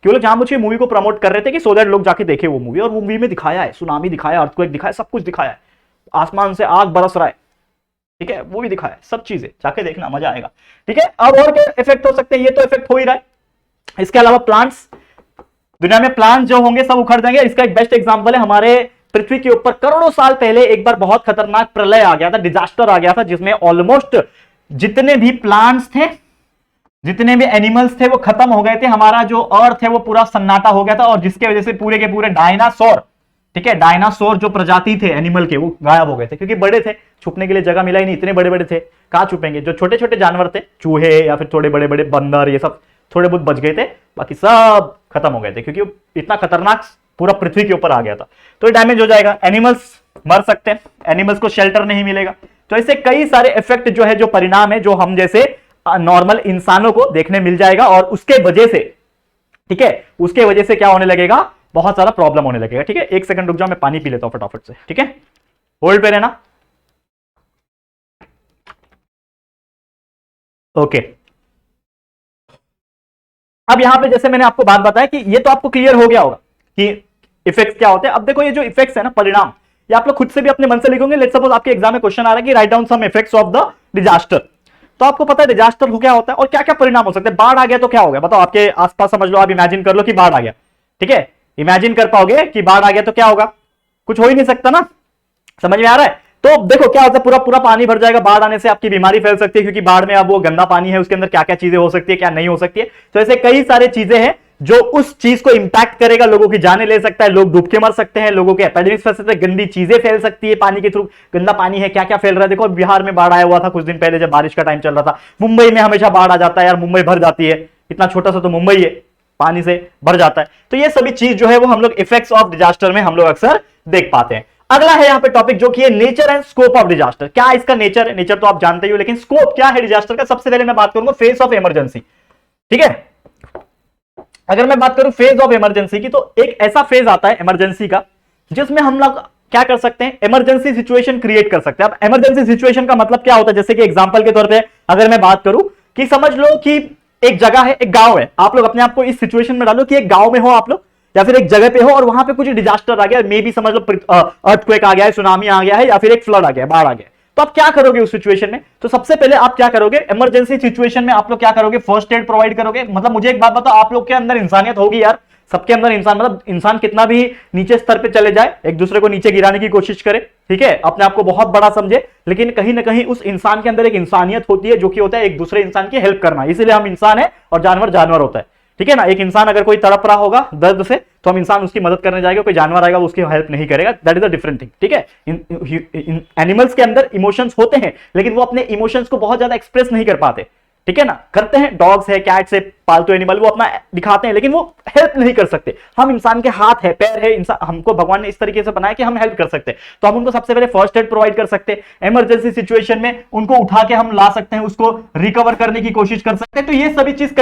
कि वो लोग जहां मुझे मूवी को प्रमोट कर रहे थे कि सो दैट लोग जाके देखे वो मूवी, और वो मूवी में दिखाया है सुनामी दिखाया, अर्थक्वेक दिखाया, सब कुछ दिखाया है, आसमान से आग बरस रहा है, ठीक है, वो भी दिखाया है, सब चीजें जाके देखना मजा आएगा। ठीक है, अब और क्या इफेक्ट हो सकते हैं, ये तो इफेक्ट हो ही रहा है। इसके अलावा प्लांट्स, दुनिया में प्लांट्स जो होंगे सब उखड़ जाएंगे। इसका एक बेस्ट एग्जांपल है, हमारे पृथ्वी के ऊपर करोड़ों साल पहले एक बार बहुत खतरनाक प्रलय आ गया था, डिजास्टर आ गया था, जिसमें ऑलमोस्ट जितने भी प्लांट्स थे, जितने भी एनिमल्स थे वो खत्म हो गए थे, हमारा जो अर्थ है वो पूरा सन्नाटा हो गया था, और जिसके वजह से पूरे के पूरे डायनासोर, ठीक है, डायनासोर जो प्रजाति थे एनिमल के वो गायब हो गए थे, क्योंकि बड़े थे, छुपने के लिए जगह मिला ही नहीं, इतने बड़े बड़े थे, कहां छुपेंगे। जो छोटे छोटे जानवर थे, चूहे या फिर थोड़े बड़े बड़े बंदर, ये सब थोड़े बहुत बच गए थे, बाकी सब खत्म हो गए थे, क्योंकि इतना खतरनाक पूरा पृथ्वी के ऊपर आ गया था। तो डैमेज हो जाएगा, एनिमल्स मर सकते हैं, एनिमल्स को शेल्टर नहीं मिलेगा। तो ऐसे कई सारे इफेक्ट जो है, जो परिणाम है, जो हम जैसे नॉर्मल इंसानों को देखने मिल जाएगा, और उसके वजह से, ठीक है, उसके वजह से क्या होने लगेगा, बहुत सारा प्रॉब्लम होने लगेगा। ठीक है, एक सेकंड रुक जाओ, मैं पानी पी लेता हूं फटाफट से, ठीक है, होल्ड पे रहना। ओके, अब यहां पे जैसे मैंने आपको बात बताया कि ये तो आपको क्लियर हो गया होगा कि इफेक्ट्स क्या होते हैं। अब देखो ये जो इफेक्ट्स है ना, परिणाम, ये आप लोग खुद से भी अपने मन से लिखोगे। लेट्स सपोज आपके एग्जाम में क्वेश्चन आ रहा है कि write down some effects of the disaster, तो आपको पता है डिजास्टर क्या होता है और क्या क्या परिणाम हो सकते हैं। बाढ़ आ गया तो क्या हो गया, बताओ, आपके आसपास समझ लो, आप इमेजिन कर लो कि बाढ़ आ गया, ठीक है, इमेजिन कर पाओगे कि बाढ़ आ गया तो क्या होगा, कुछ हो ही नहीं सकता ना, समझ में आ रहा है। तो देखो क्या होता है, पूरा पूरा पानी भर जाएगा, बाढ़ आने से आपकी बीमारी फैल सकती है, क्योंकि बाढ़ में अब वो गंदा पानी है, उसके अंदर क्या क्या चीजें हो सकती है, क्या नहीं हो सकती है। तो ऐसे कई सारे चीजें हैं जो उस चीज को इंपैक्ट करेगा, लोगों की जानें ले सकता है, लोग डूब के मर सकते हैं, लोगों के एपिडेमिक्स फैल सकते हैं, गंदी चीजें फैल सकती है पानी के थ्रू, गंदा पानी है, क्या क्या फैल रहा है। देखो बिहार में बाढ़ आया हुआ था कुछ दिन पहले, जब बारिश का टाइम चल रहा था। मुंबई में हमेशा बाढ़ आ जाता है यार, मुंबई भर जाती है, इतना छोटा सा तो मुंबई है, पानी से भर जाता है। तो ये सभी चीज जो है वो हम लोग इफेक्ट्स ऑफ डिजास्टर में हम लोग अक्सर देख पाते हैं। अगला है यहां पे टॉपिक जो कि है nature and scope of disaster. क्या इसका नेचर है, नेचर तो आप जानते ही हो, लेकिन स्कोप क्या है डिजास्टर का। सबसे पहले मैं बात करूंगा फेज ऑफ इमरजेंसी, ठीक है। अगर मैं बात करूं फेज ऑफ इमरजेंसी की, तो एक ऐसा फेज आता है इमरजेंसी का जिसमें हम लोग क्या कर सकते हैं, इमरजेंसी सिचुएशन क्रिएट कर सकते हैं। अब इमरजेंसी सिचुएशन का मतलब क्या होता है, जैसे कि एग्जांपल के तौर पे अगर मैं बात करूं कि समझ लो कि एक जगह है, एक गांव है, आप लोग अपने आप को इस सिचुएशन में डालो कि एक गांव में हो आप लोग, या फिर एक जगह पे हो और वहां पे कुछ डिजास्टर आ गया, मे बी समझ लो अर्थक्वेक आ गया है, सुनामी आ गया है, या फिर एक फ्लड आ गया, बाढ़ आ गया। तो आप क्या करोगे उस सिचुएशन में, तो सबसे पहले आप क्या करोगे, इमरजेंसी सिचुएशन में आप लोग क्या करोगे, फर्स्ट एड प्रोवाइड करोगे। मतलब मुझे एक बात बताओ, आप लोग के अंदर इंसानियत होगी यार, सबके अंदर इंसान, मतलब इंसान कितना भी नीचे स्तर पे चले जाए, एक दूसरे को नीचे गिराने की कोशिश करे, ठीक है, अपने आप को बहुत बड़ा समझे, लेकिन कहीं ना कहीं उस इंसान के अंदर एक इंसानियत होती है, जो कि होता है एक दूसरे इंसान की हेल्प करना। इसीलिए हम इंसान है और जानवर जानवर होता है, ठीक है ना। एक इंसान अगर कोई तड़प रहा होगा दर्द से, तो हम इंसान उसकी मदद करने जाएगा, कोई जानवर आएगा वो उसकी हेल्प नहीं करेगा, that is a different thing, ठीक है। एनिमल्स के अंदर इमोशंस होते हैं, लेकिन वो अपने इमोशंस को बहुत ज्यादा एक्सप्रेस नहीं कर पाते, ठीक है ना। करते हैं, डॉग्स है, कैट्स है, पालतू एनिमल, वो अपना दिखाते हैं, लेकिन वो हेल्प नहीं कर सकते। हम इंसान के हाथ है, पैर है, इंसान, हमको भगवान ने इस तरीके से बनाया कि हम हेल्प कर सकते हैं। तो हम उनको सबसे पहले फर्स्ट एड प्रोवाइड कर सकते हैं, इमरजेंसी सिचुएशन में उनको उठा के हम ला सकते हैं, उसको रिकवर करने की कोशिश कर सकते हैं। तो ये सभी चीज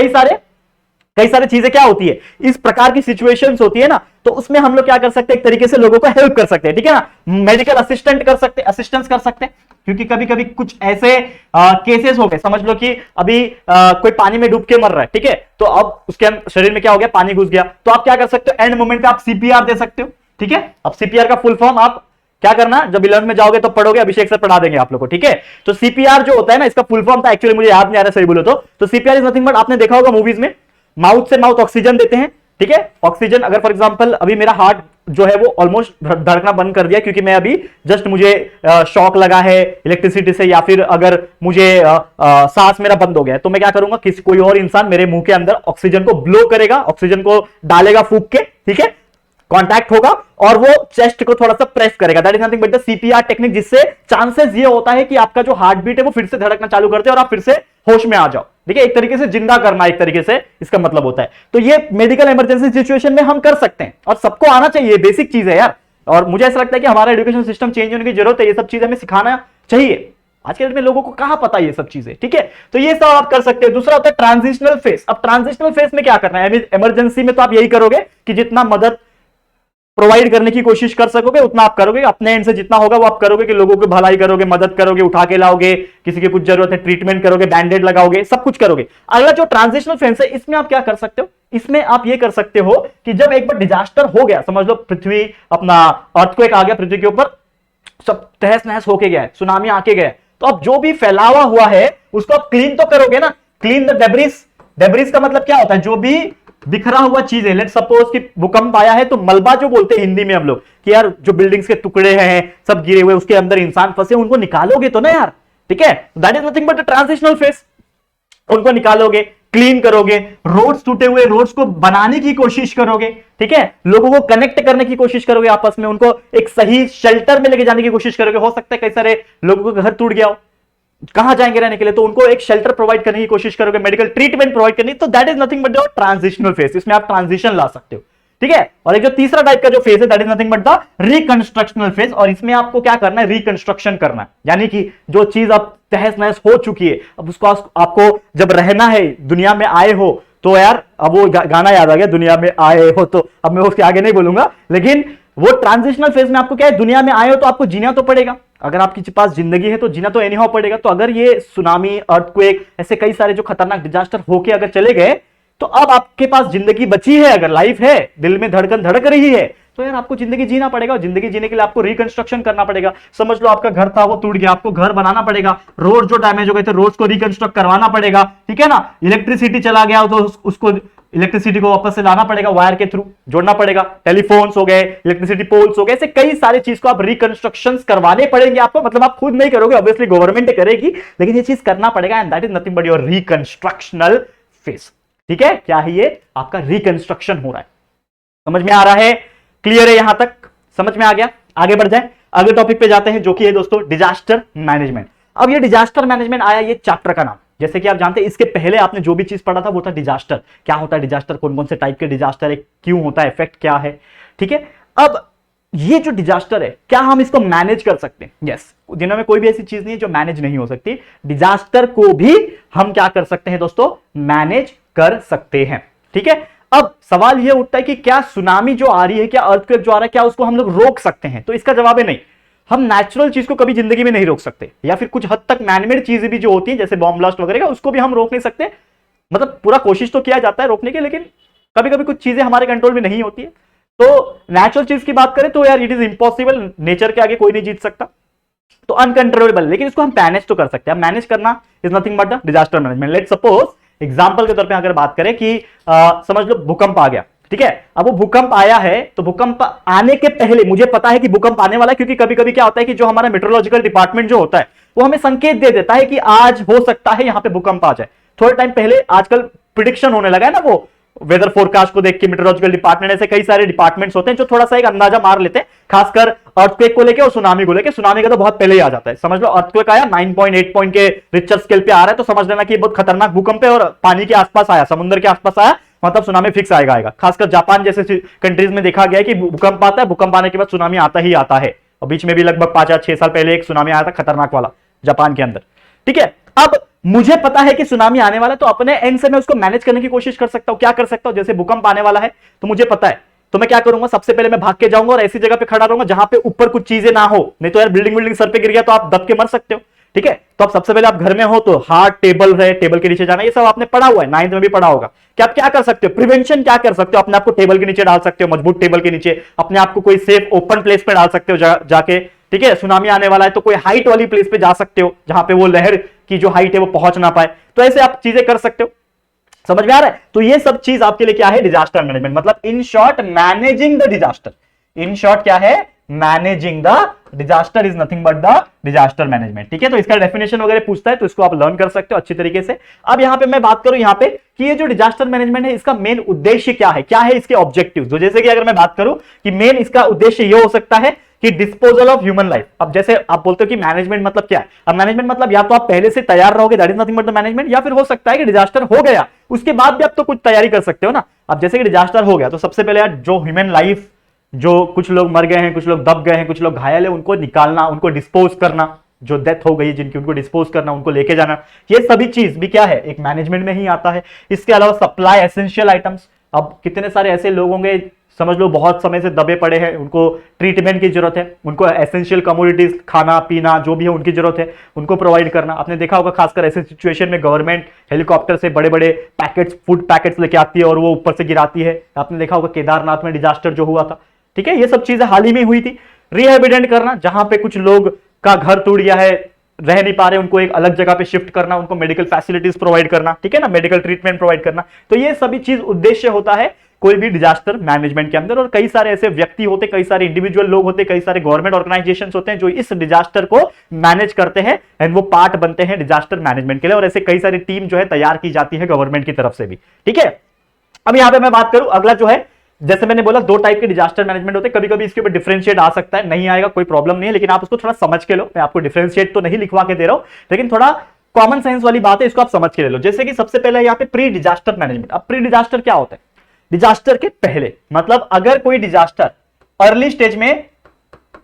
कई सारी चीजें क्या होती है, इस प्रकार की सिचुएशंस होती है ना, तो उसमें हम लोग क्या कर सकते हैं, एक तरीके से लोगों को हेल्प कर सकते हैं, ठीक है ना। मेडिकल असिस्टेंट कर सकते हैं, असिस्टेंस कर सकते हैं, क्योंकि कभी कभी कुछ ऐसे केसेस हो गए, समझ लो कि अभी कोई पानी में डूब के मर रहा है, ठीक है, तो अब उसके शरीर में क्या हो गया, पानी घुस गया, तो आप क्या कर सकते हो, एंड मोमेंट पे आप सीपीआर दे सकते हो, ठीक है। अब सीपीआर का फुल फॉर्म आप क्या करना, जब 11 में जाओगे तो पढ़ोगे, अभिषेक सर पढ़ा देंगे आप लोगों को, ठीक है। तो सीपीआर जो होता है ना, इसका फुल फॉर्म था, एक्चुअली मुझे याद नहीं आ रहा सही बोलो तो सीपीआर इज नथिंग बट, आपने देखा होगा मूवीज में, माउथ से माउथ ऑक्सीजन देते हैं, ठीक है। ऑक्सीजन, अगर फॉर एग्जांपल अभी मेरा हार्ट जो है वो ऑलमोस्ट धड़कना बंद कर दिया, क्योंकि मैं अभी जस्ट मुझे शॉक लगा है इलेक्ट्रिसिटी से, या फिर अगर मुझे सांस मेरा बंद हो गया, तो मैं क्या करूंगा, किसी कोई और इंसान मेरे मुंह के अंदर ऑक्सीजन को ब्लो करेगा, ऑक्सीजन को डालेगा फूंक के, ठीक है, कांटेक्ट होगा और वो चेस्ट को थोड़ा सा प्रेस करेगा, that is nothing but the CPR technique, जिससे चांसेस ये होता है कि आपका जो हार्ट बीट है वो फिर से धड़कना चालू करते हैं और आप फिर से होश में आ जाओ, ठीक है। एक तरीके से जिंदा करना, एक तरीके से इसका मतलब होता है। तो ये मेडिकल इमरजेंसी सिचुएशन में हम कर सकते हैं, और सबको आना चाहिए, बेसिक चीज है यार। और मुझे ऐसा लगता है कि हमारा एजुकेशन सिस्टम चेंज होने की जरूरत है, ये सब चीजें हमें सिखाना चाहिए। आज के डेट में लोगों को कहां पता ये सब चीजें, ठीक है। तो ये सब आप कर सकते हैं। दूसरा होता है ट्रांजिशनल फेस। अब ट्रांजिशनल फेस में क्या करना है, इमरजेंसी में तो आप यही करोगे कि जितना मदद प्रोवाइड करने की कोशिश कर सकोगे उतना आप करोगे, अपने एंड से जितना होगा वो आप करोगे कि लोगों की भलाई करोगे, मदद करोगे, उठा के लाओगे, किसी की कुछ जरूरत है ट्रीटमेंट करोगे, बैंडेड लगाओगे, सब कुछ करोगे। अगला जो ट्रांजिशनल फेज है, इसमें आप क्या कर सकते हो, इसमें आप ये कर सकते हो कि जब एक बार डिजास्टर हो गया, समझ लो पृथ्वी अपना अर्थक्वेक आ गया, पृथ्वी के ऊपर सब तहस नहस होके गया है, सुनामी आके गया है, तो अब जो भी फैलावा हुआ है उसको आप क्लीन तो करोगे ना, क्लीन द डेब्रिस। डेब्रिस का मतलब क्या होता है, जो भी बिखरा हुआ चीज है, लेट सपोज कि भूकंप आया है तो मलबा जो बोलते हैं हिंदी में हम लोग कि यार जो बिल्डिंग्स के टुकड़े हैं सब गिरे हुए, उसके अंदर इंसान फंसे, उनको निकालोगे तो ना यार, ठीक है, that is nothing but the transitional phase. उनको निकालोगे, क्लीन करोगे, रोड्स टूटे हुए रोड्स को बनाने की कोशिश करोगे, ठीक है, लोगों को कनेक्ट करने की कोशिश करोगे आपस में, उनको एक सही शेल्टर में लेके जाने की कोशिश करोगे। हो सकता है कई सारे लोगों का घर टूट गया हो, कहां जाएंगे रहने के लिए, तो उनको एक शेल्टर प्रोवाइड करने की कोशिश करोगे, मेडिकल ट्रीटमेंट प्रोवाइड करनी, तो that is nothing but the transitional phase. इसमें आप ट्रांजिशन ला सकते हो, ठीक है। और एक जो तीसरा टाइप का जो फेज है that is nothing but the reconstructional phase, और इसमें आपको क्या करना है, रिकंस्ट्रक्शन करना है, यानी कि जो चीज अब तहस नहस हो चुकी है, अब उसको आपको जब रहना है, दुनिया में आए हो तो यार, अब वो गाना याद आ गया, दुनिया में आए हो, तो अब मैं उसके आगे नहीं बोलूंगा, लेकिन वो ट्रांजिशनल फेज में आपको क्या है, दुनिया में आए हो तो आपको जीना तो पड़ेगा, अगर आपके पास जिंदगी है तो जीना तो एनी हाउ पड़ेगा। तो अगर ये सुनामी, अर्थक्वेक, ऐसे कई सारे जो खतरनाक डिजास्टर होके अगर चले गए, तो अब आपके पास जिंदगी बची है, अगर लाइफ है, दिल में धड़कन धड़क रही है, तो यार आपको जिंदगी जीना पड़ेगा, और जिंदगी जीने के लिए आपको रिकंस्ट्रक्शन करना पड़ेगा। समझ लो आपका घर था वो टूट गया, आपको घर बनाना पड़ेगा, रोड जो डैमेज हो गए थे रोड्स को रिकंस्ट्रक्ट करवाना पड़ेगा, ठीक है ना। इलेक्ट्रिसिटी चला गया तो उसको इलेक्ट्रिसिटी को वापस से लाना पड़ेगा, वायर के थ्रू जोड़ना पड़ेगा, टेलीफोन्स हो गए, इलेक्ट्रिसिटी पोल्स हो गए, ऐसे कई सारी चीज को आप रिकंस्ट्रक्शंस करवाने पड़ेंगे आपको, मतलब आप खुद नहीं करोगे, ऑब्वियसली गवर्नमेंट करेगी, लेकिन ये चीज करना पड़ेगा, and that is nothing but your reconstructional phase, ठीक है। क्या है ये, आपका रिकंस्ट्रक्शन हो रहा है, समझ में आ रहा है, क्लियर है, यहां तक समझ में आ गया। आगे बढ़ जाए, अगले टॉपिक पे जाते हैं जो कि है दोस्तों डिजास्टर मैनेजमेंट। अब ये डिजास्टर मैनेजमेंट आया ये चैप्टर का नाम, जैसे कि आप जानते हैं इसके पहले आपने जो भी चीज पढ़ा था वो था डिजास्टर, क्या होता है डिजास्टर, कौन कौन से टाइप के डिजास्टर है, क्यों होता है, इफेक्ट क्या है, ठीक है। अब ये जो डिजास्टर है, क्या हम इसको मैनेज कर सकते हैं? यस, दुनिया में कोई भी ऐसी चीज नहीं है जो मैनेज नहीं हो सकती, डिजास्टर को भी हम क्या कर सकते हैं दोस्तों, मैनेज कर सकते हैं, ठीक है। अब सवाल यह उठता है कि क्या सुनामी जो आ रही है, क्या अर्थक्वेक जो आ रहा है, क्या उसको हम लोग रोक सकते हैं? तो इसका जवाब है नहीं, हम नेचुरल चीज को कभी जिंदगी में नहीं रोक सकते, या फिर कुछ हद तक मैनमेड चीजें भी जो होती हैं जैसे बॉम्ब ब्लास्ट वगैरह का, उसको भी हम रोक नहीं सकते, मतलब पूरा कोशिश तो किया जाता है रोकने की, लेकिन कभी कभी कुछ चीजें हमारे कंट्रोल में नहीं होती है। तो नेचुरल चीज की बात करें तो यार इट इज इंपॉसिबल, नेचर के आगे कोई नहीं जीत सकता, तो अनकंट्रोलेबल, लेकिन इसको हम मैनेज तो कर सकते हैं। मैनेज करना is nothing but the disaster management. Let's suppose example के तौर पे अगर बात करें कि समझ लो भूकंप आ गया, ठीक है। अब वो भूकंप आया है, तो भूकंप आने के पहले मुझे पता है कि भूकंप आने वाला है, क्योंकि कभी कभी क्या होता है कि जो हमारा मेट्रोलॉजिकल डिपार्टमेंट जो होता है वो हमें संकेत दे देता है कि आज हो सकता है यहां पे भूकंप आ जाए। थोड़े टाइम पहले आजकल प्रिडिक्शन होने लगा है ना, वो वेदर फोरकास्ट को देख के मेट्रोलॉजिकल डिपार्टमेंट, ऐसे कई सारे डिपार्टमेंट्स होते हैं जो थोड़ा सा एक अंदाजा मार लेते हैं, खासकर अर्थक्वेक को लेके और सुनामी को लेके। सुनामी का तो बहुत पहले ही आ जाता है, समझ लो अर्थक्वेक आया 9.8 पॉइंट के रिक्टर स्केल पे आ रहा है, तो समझ लेना कि बहुत खतरनाक भूकंप है, और पानी के आसपास आया, समुद्र के आसपास आया, मतलब सुनामी फिक्स आएगा। खासकर जापान जैसे कंट्रीज में देखा गया है कि भूकंप आता है, भूकंप आने के बाद सुनामी आता ही आता है, और बीच में भी लगभग 5 या 6 साल पहले एक सुनामी आया था खतरनाक वाला जापान के अंदर, ठीक है। अब मुझे पता है कि सुनामी आने वाला है, तो अपने एंड से मैं उसको मैनेज करने की कोशिश कर सकता हूं। क्या कर सकता हूं, जैसे भूकंप आने वाला है तो मुझे पता है, तो मैं क्या करूंगा, सबसे पहले मैं भाग के जाऊंगा और ऐसी जगह पे खड़ा रहूंगा जहां पे ऊपर कुछ चीजें ना हो, नहीं तो यार बिल्डिंग सर पे गिर गया तो आप दब के मर सकते हो, ठीक है। तो आप सबसे पहले आप घर में हो तो हार्ड टेबल है, टेबल के नीचे जाना, ये सब आपने पढ़ा हुआ है, 9th में भी पढ़ा होगा कि आप क्या कर सकते हो, प्रिवेंशन क्या कर सकते हो, अपने आपको टेबल के नीचे डाल सकते हो, मजबूत टेबल के नीचे, अपने आपको कोई सेफ ओपन प्लेस पे डाल सकते हो जाके, ठीक है। सुनामी आने वाला है तो कोई हाइट वाली प्लेस पे जा सकते हो जहां पे वो लहर की जो हाइट है वो पहुंच ना पाए, तो ऐसे आप चीजें कर सकते हो। समझ में आ रहा है? तो ये सब चीज आपके लिए क्या है, डिजास्टर मैनेजमेंट, मतलब in short managing the disaster. In short क्या है, managing the disaster is nothing but the disaster management, ठीक है। तो इसका डेफिनेशन वगैरह पूछता है तो इसको आप लर्न कर सकते हो अच्छी तरीके से। अब यहां पे मैं बात करूं यहां पे कि ये जो डिजास्टर मैनेजमेंट है इसका मेन उद्देश्य क्या है इसके ऑब्जेक्टिव्स। तो जैसे कि अगर मैं बात करूं कि मेन इसका उद्देश्य ये हो सकता है कि डिस्पोजल ऑफ ह्यूमन लाइफ। अब जैसे आप बोलते हो कि मैनेजमेंट मतलब क्या है, अब मैनेजमेंट मतलब या तो आप पहले से तैयार रहोगे, that is nothing but the management, या फिर हो सकता है कि डिजास्टर हो गया उसके बाद भी आप तो कुछ तैयारी कर सकते हो ना। अब जैसे कि डिजास्टर हो गया तो सबसे पहले यार जो ह्यूमन लाइफ, जो कुछ लोग मर गए हैं, कुछ लोग दब गए हैं, कुछ लोग घायल है, उनको निकालना, उनको डिस्पोज करना, जो डेथ हो गई जिनकी उनको डिस्पोज करना, उनको लेके जाना, ये सभी चीज भी क्या है, एक मैनेजमेंट में ही आता है। इसके अलावा सप्लाई एसेंशियल आइटम्स, अब कितने सारे ऐसे लोग होंगे समझ लो बहुत समय से दबे पड़े हैं, उनको ट्रीटमेंट की जरूरत है, उनको एसेंशियल कमोडिटीज खाना पीना जो भी है उनकी जरूरत है, उनको प्रोवाइड करना। आपने देखा होगा खासकर ऐसे सिचुएशन में गवर्नमेंट हेलीकॉप्टर से बड़े बड़े पैकेट्स, फूड पैकेट्स लेके आती है और वो ऊपर से गिराती है। आपने देखा होगा केदारनाथ में डिजास्टर जो हुआ था, ठीक है, ये सब चीजें हाल ही में हुई थी। रिहेबिलिटेट करना, जहां पे कुछ लोग का घर टूट गया है, रह नहीं पा रहे, उनको एक अलग जगह पे शिफ्ट करना, उनको मेडिकल फैसिलिटीज प्रोवाइड करना, ठीक है ना, मेडिकल ट्रीटमेंट प्रोवाइड करना। तो ये सभी चीज उद्देश्य होता है कोई भी डिजास्टर मैनेजमेंट के अंदर। और कई सारे ऐसे व्यक्ति होते, कई सारे इंडिविजुअल लोग होते, कई सारे गवर्नमेंट ऑर्गेनाइजेशंस होते हैं जो इस डिजास्टर को मैनेज करते हैं एंड वो पार्ट बनते हैं डिजास्टर मैनेजमेंट के लिए। और ऐसे कई सारी टीम जो है तैयार की जाती है गवर्नमेंट की तरफ से भी, ठीक है। अब यहां पे मैं बात करूं, अगला जो है, जैसे मैंने बोला दो टाइप के डिजास्टर मैनेजमेंट होते हैं, कभी कभी इसके ऊपर डिफरेंशिएट आ सकता है, नहीं आएगा कोई प्रॉब्लम नहीं है, लेकिन आप उसको थोड़ा समझ के लो। मैं आपको डिफरेंशिएट तो नहीं लिखवा के दे रहा हूं, लेकिन थोड़ा कॉमन सेंस वाली बात है, इसको आप समझ के ले लो। जैसे कि सबसे पहले यहाँ पे प्री डिजास्टर मैनेजमेंट। अब प्री डिजास्टर क्या होता है? डिजास्टर के पहले, मतलब अगर कोई डिजास्टर अर्ली स्टेज में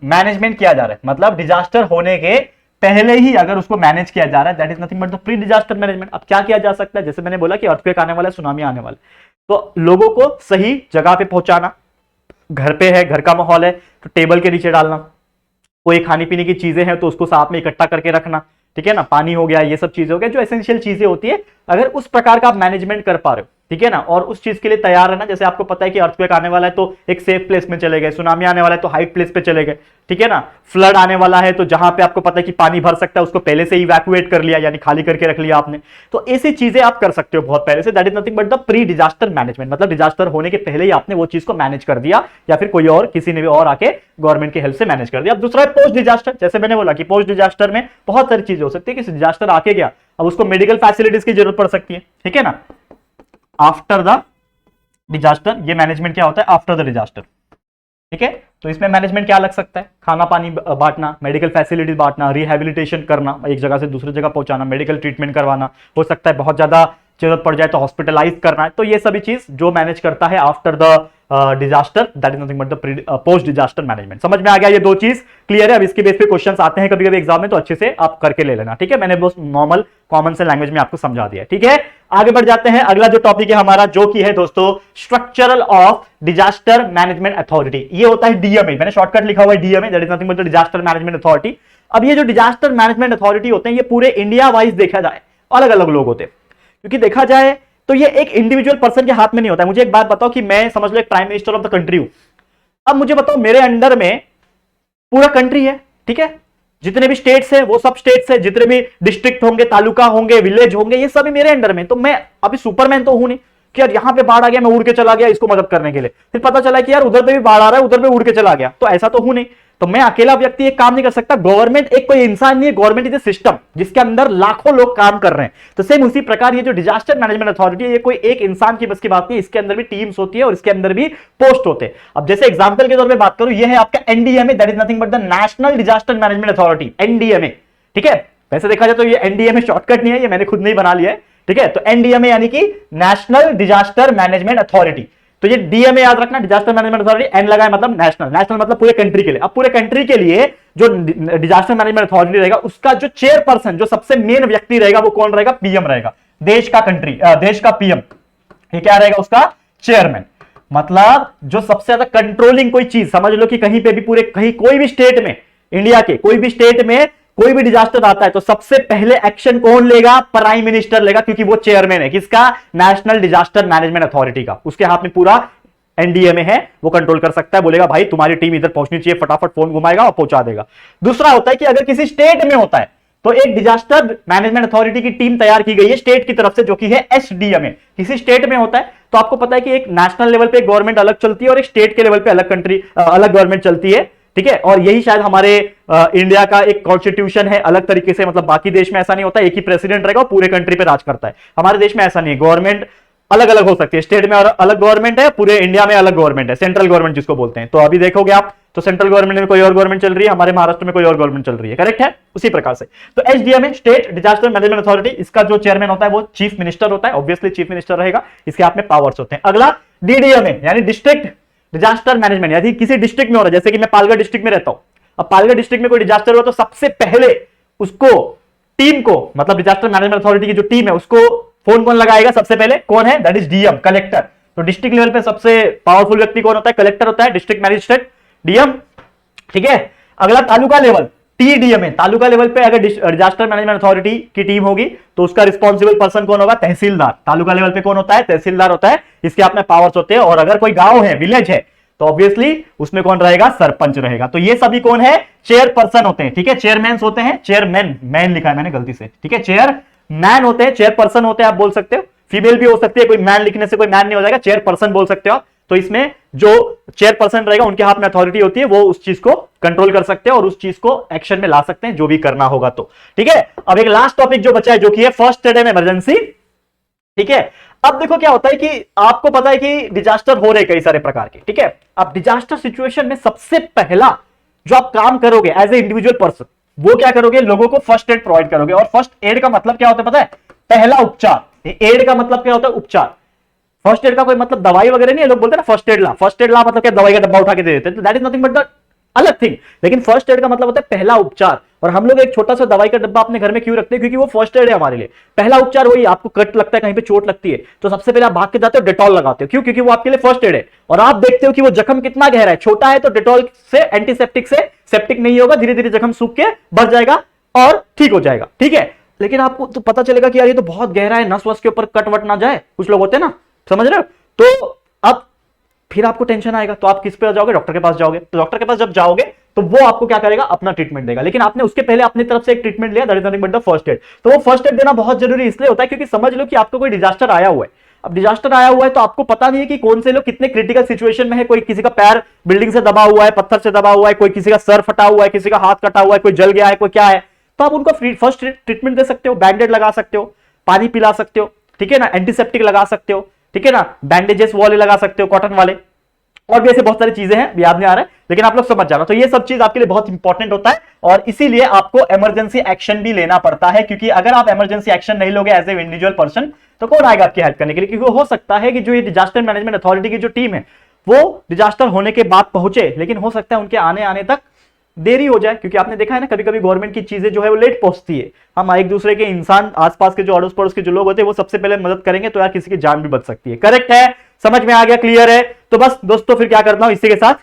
मैनेजमेंट किया जा रहा है, मतलब डिजास्टर होने के पहले ही अगर उसको मैनेज किया जा रहा है, that is nothing but the pre disaster management. अब क्या किया जा सकता है? जैसे मैंने बोला कि अर्थक्वेक आने वाला है, सुनामी आने वाला है, तो लोगों को सही जगह पे पहुंचाना, घर पे है, घर का माहौल है तो टेबल के नीचे डालना, कोई खाने पीने की चीजें हैं तो उसको साथ में इकट्ठा करके रखना, ठीक है ना, पानी हो गया, ये सब चीजें हो गया जो एसेंशियल चीजें होती है। अगर उस प्रकार का आप मैनेजमेंट कर पा रहे हो, ठीक है ना, और उस चीज के लिए तैयार रहना, जैसे आपको पता है कि अर्थक्वेक आने वाला है तो एक सेफ प्लेस में चले गए, सुनामी आने वाला है तो हाइट प्लेस पे चले गए, ठीक है ना, फ्लड आने वाला है तो जहां पे आपको पता है कि पानी भर सकता है उसको पहले से इवैक्यूएट कर लिया, यानी खाली करके रख लिया आपने। तो ऐसी चीजें आप कर सकते हो बहुत पहले से, that is nothing but the pre disaster management. मतलब डिजास्टर होने के पहले ही आपने वो चीज को मैनेज कर दिया, या फिर कोई और किसी ने भी और आके गवर्नमेंट की हेल्प से मैनेज कर दिया। अब दूसरा है पोस्ट डिजास्टर। जैसे मैंने बोला कि पोस्ट डिजास्टर में बहुत सारी चीजें हो सकती है कि डिजास्टर आके गया, अब उसको मेडिकल फैसिलिटीज की जरूरत पड़ सकती है, ठीक है ना, आफ्टर द डिजास्टर। ये मैनेजमेंट क्या होता है? आफ्टर द डिजास्टर, ठीक है। तो इसमें मैनेजमेंट क्या लग सकता है? खाना पानी बांटना, मेडिकल फैसिलिटीज बांटना, रिहेबिलिटेशन करना, एक जगह से दूसरी जगह पहुंचाना, मेडिकल ट्रीटमेंट करवाना, हो सकता है बहुत ज्यादा जरूरत पड़ जाए तो हॉस्पिटलाइज करना है। तो ये सभी चीज जो मैनेज करता है after the disaster, that is nothing but the post disaster management. समझ में आ गया? ये दो चीज क्लियर है। अब इसके बेस पे क्वेश्चंस आते हैं कभी कभी एग्जाम में, तो अच्छे से आप करके ले लेना, ठीक है। मैंने बस नॉर्मल कॉमन से लैंग्वेज में आपको समझा दिया, ठीक है। आगे बढ़ जाते हैं, अगला जो टॉपिक है हमारा, जो कि है दोस्तों structural of disaster management authority. ये होता है डीएमए, मैंने शॉर्टकट लिखा हुआ है DMA, that is nothing but the disaster management authority. अब ये जो डिजास्टर मैनेजमेंट अथॉरिटी होते हैं, ये पूरे इंडिया वाइज देखा जाए अलग अलग लोग होते हैं, क्योंकि देखा जाए तो ये एक इंडिविजुअल पर्सन के हाथ में नहीं होता है। मुझे एक बात बताओ कि मैं समझ लो एक prime minister of the country हूं, अब मुझे बताओ मेरे अंडर में पूरा कंट्री है, ठीक है, जितने भी स्टेट्स है वो सब स्टेट्स है, जितने भी डिस्ट्रिक्ट होंगे, तालुका होंगे, विलेज होंगे, ये सभी मेरे अंडर में। तो मैं अभी सुपरमैन तो हूं नहीं कि यार यहां पे बाढ़ आ गया मैं उड़ के चला गया इसको मदद करने के लिए, फिर पता चला कि यार उधर पे भी बाढ़ आ रहा है उधर पे उड़ के चला गया, तो ऐसा तो हूं नहीं। तो मैं अकेला व्यक्ति एक काम नहीं कर सकता। गवर्नमेंट एक कोई इंसान नहीं है, गवर्नमेंट इज ए सिस्टम जिसके अंदर लाखों लोग काम कर रहे हैं। तो सेम उसी प्रकार ये जो डिजास्टर मैनेजमेंट अथॉरिटी है, ये कोई एक इंसान की बस की बात नहीं, इसके अंदर भी टीम्स होती है और इसके अंदर भी पोस्ट होते हैं। अब जैसे एग्जांपल के तौर पे बात करूं, ये है आपका NDMA, that is nothing but the national disaster management authority, NDMA, ठीक है। वैसे देखा जाए तो ये एनडीएमए शॉर्टकट नहीं है, ये मैंने खुद नहीं बना लिया है, ठीक है। तो एनडीएमए यानी कि नेशनल डिजास्टर मैनेजमेंट अथॉरिटी। तो ये डीएमए याद रखना, डिजास्टर मैनेजमेंट अथॉरिटी, एन लगा है मतलब नेशनल, नेशनल मतलब पूरे कंट्री के लिए। अब पूरे कंट्री के लिए जो डिजास्टर मैनेजमेंट अथॉरिटी रहेगा, उसका जो चेयरपर्सन, जो सबसे मेन व्यक्ति रहेगा, वो कौन रहेगा? पीएम रहेगा, देश का कंट्री, देश का पीएम, ये क्या रहेगा? उसका चेयरमैन। मतलब जो सबसे ज्यादा कंट्रोलिंग कोई चीज, समझ लो कि कहीं पे भी पूरे, कहीं कोई भी स्टेट में, इंडिया के कोई भी स्टेट में कोई भी डिजास्टर आता है तो सबसे पहले एक्शन कौन लेगा? प्राइम मिनिस्टर लेगा, क्योंकि वो चेयरमैन है किसका? नेशनल डिजास्टर मैनेजमेंट अथॉरिटी का। उसके हाथ में पूरा एनडीएमए है, वो कंट्रोल कर सकता है, बोलेगा भाई तुम्हारी टीम इधर पहुंचनी चाहिए, फटाफट फोन घुमाएगा और पहुंचा देगा। दूसरा होता है कि अगर किसी स्टेट में होता है तो एक डिजास्टर मैनेजमेंट अथॉरिटी की टीम तैयार की गई है स्टेट की तरफ से, जो कि है एसडीएमए। किसी स्टेट में होता है तो आपको पता है कि एक नेशनल लेवल पे गवर्नमेंट अलग चलती है और एक स्टेट के लेवल पे अलग कंट्री, अलग गवर्नमेंट चलती है, ठीक है। और यही शायद हमारे इंडिया का एक कॉन्स्टिट्यूशन है अलग तरीके से, मतलब बाकी देश में ऐसा नहीं होता, एक ही प्रेसिडेंट रहेगा और पूरे कंट्री पे राज करता है। हमारे देश में ऐसा नहीं है, गवर्नमेंट अलग अलग हो सकती है, स्टेट में और अलग गवर्नमेंट है, पूरे इंडिया में अलग गवर्नमेंट है, सेंट्रल गवर्नमेंट जिसको बोलते हैं। तो अभी देखोगे आप तो सेंट्रल गवर्नमेंट में कोई और गवर्नमेंट चल रही है, हमारे महाराष्ट्र में कोई और गवर्नमेंट चल रही है, करेक्ट है? उसी प्रकार से तो SDMA, state disaster management authority, इसका जो चेयरमैन होता है वो चीफ मिनिस्टर होता है, ऑब्वियसली चीफ मिनिस्टर रहेगा, इसके हाथ में पावर्स होते हैं। अगला डीडीएमए यानी डिस्ट्रिक्ट डिजास्टर मैनेजमेंट, यदि किसी डिस्ट्रिक्ट में हो रहा है, जैसे कि मैं पालगढ़ डिस्ट्रिक्ट में रहता हूं, अब पालगढ़ डिस्ट्रिक्ट में कोई डिजास्टर हुआ तो सबसे पहले उसको टीम को, मतलब डिजास्टर मैनेजमेंट अथॉरिटी की जो टीम है उसको फोन कौन लगाएगा? सबसे पहले कौन है? That is DM, collector. तो डिस्ट्रिक्ट लेवल पे सबसे पावरफुल व्यक्ति कौन होता है? कलेक्टर होता है, डिस्ट्रिक्ट मैजिस्ट्रेट, डीएम, ठीक है। अगला तालुका लेवल, टीडीएम है। तालुका लेवल पे अगर डिजास्टर मैनेजमेंट अथॉरिटी की टीम होगी तो उसका रिस्पॉन्सिबल पर्सन कौन होगा? तहसीलदार। तालुका लेवल पे कौन होता है? तहसीलदार होता है। इसके अपने पावर्स होते हैं। और अगर कोई गांव है, विलेज है, तो ऑब्वियसली उसमें कौन रहेगा? सरपंच रहेगा। तो ये सभी कौन है? चेयरपर्सन होते हैं, ठीक है। चेयरमैन होते हैं, चेयरमैन, मैन लिखा है मैंने गलती से, ठीक है। चेयरमैन होते हैं, चेयरपर्सन होते हैं, आप बोल सकते हो। फीमेल भी हो सकती है, कोई मैन लिखने से कोई मैन नहीं हो जाएगा, चेयरपर्सन बोल सकते हो आप। तो इसमें जो चेयरपर्सन रहेगा उनके हाथ में अथॉरिटी होती है, वो उस चीज को कंट्रोल कर सकते हैं और उस चीज को एक्शन में ला सकते हैं जो भी करना होगा तो, ठीक है। अब एक लास्ट टॉपिक जो बचा है जो कि है फर्स्ट एड एंड इमरजेंसी, ठीक है। अब देखो क्या होता है कि आपको पता है कि डिजास्टर हो रहे कई सारे प्रकार के, ठीक है। अब डिजास्टर सिचुएशन में सबसे पहला जो आप काम करोगे एज ए इंडिविजुअल पर्सन, वो क्या करोगे? लोगों को फर्स्ट एड प्रोवाइड करोगे। और फर्स्ट एड का मतलब क्या होता है पता है? पहला उपचार। एड का मतलब क्या होता है? उपचार। फर्स्ट एड का कोई मतलब दवाई वगैरह नहीं है। लोग बोलते हैं ना फर्स्ट एड ला, फर्स्ट एड ला मतलब क्या? दवाई का डब्बा उठा के दे देते हैं, तो that is nothing but the अलग थिंग। लेकिन फर्स्ट एड का मतलब होता है पहला उपचार। और हम लोग एक छोटा सा दवाई का डब्बा अपने घर में क्यों रखते हैं? क्योंकि वो फर्स्ट एड है हमारे लिए। पहला उपचार वही, आपको कट लगता है, कहीं पे चोट लगती है, तो सबसे पहले आप भाग के जाते हो, डेटॉल लगाते हो। क्यों? क्योंकि वो आपके लिए फर्स्ट एड है। और आप देखते हो कि वो जख्म कितना गहरा है, छोटा है तो डेटॉल से, एंटीसेप्टिक से सेप्टिक नहीं होगा, धीरे धीरे जख्म सूख के बढ़ जाएगा और ठीक हो जाएगा, ठीक है। लेकिन आपको तो पता चलेगा कि यार ये तो बहुत गहरा है, नस वस के ऊपर कट वट ना जाए, कुछ लोग होते हैं ना, समझ रहे हो? तो अब फिर आपको टेंशन आएगा, तो आप किस पे जाओगे? डॉक्टर के पास जाओगे। तो डॉक्टर के पास जब जाओगे तो वो आपको क्या करेगा? अपना ट्रीटमेंट देगा। लेकिन आपने उसके पहले अपनी तरफ से एक ट्रीटमेंट लिया, that is nothing but the first aid. तो वो फर्स्ट एड देना बहुत जरूरी इसलिए होता है क्योंकि समझ लो कि आपको कोई डिजास्टर आया हुआ है। अब डिजास्टर आया हुआ है तो आपको पता नहीं है कि कौन से लोग कितने क्रिटिकल सिचुएशन में है। कोई किसी का पैर बिल्डिंग से दबा हुआ है, पत्थर से दबा हुआ है, कोई किसी का सर फटा हुआ है, किसी का हाथ कटा हुआ है, कोई जल गया है, कोई क्या है। तो आप उनको फर्स्ट ट्रीटमेंट दे सकते हो, बैंडेड लगा सकते हो, पानी पिला सकते हो, ठीक है ना, एंटीसेप्टिक लगा सकते हो, ठीक है ना, बैंडेजेस वाले लगा सकते हो, कॉटन वाले, और भी ऐसे बहुत सारी चीजें हैं, याद नहीं आ रहा है, लेकिन आप लोग समझ जाना। तो ये सब चीज आपके लिए बहुत इंपॉर्टेंट होता है और इसीलिए आपको इमरजेंसी एक्शन भी लेना पड़ता है। क्योंकि अगर आप इमरजेंसी एक्शन नहीं लोगे एज ए इंडिविजुअल पर्सन तो कौन आएगा आपकी हेल्प करने के लिए? क्योंकि हो सकता है कि जो ये डिजास्टर मैनेजमेंट अथॉरिटी की जो टीम है वो डिजास्टर होने के बाद पहुंचे, लेकिन हो सकता है उनके आने तक देरी हो जाए। क्योंकि आपने देखा है ना, कभी कभी गवर्नमेंट की चीजें जो है वो लेट पहुंचती है। हम एक दूसरे के इंसान, आसपास के जो अड़ोस पड़ोस के जो लोग होते हैं वो सबसे पहले मदद करेंगे तो यार किसी की जान भी बच सकती है। करेक्ट है? समझ में आ गया? क्लियर है? तो बस दोस्तों फिर क्या करता हूं, इसी के साथ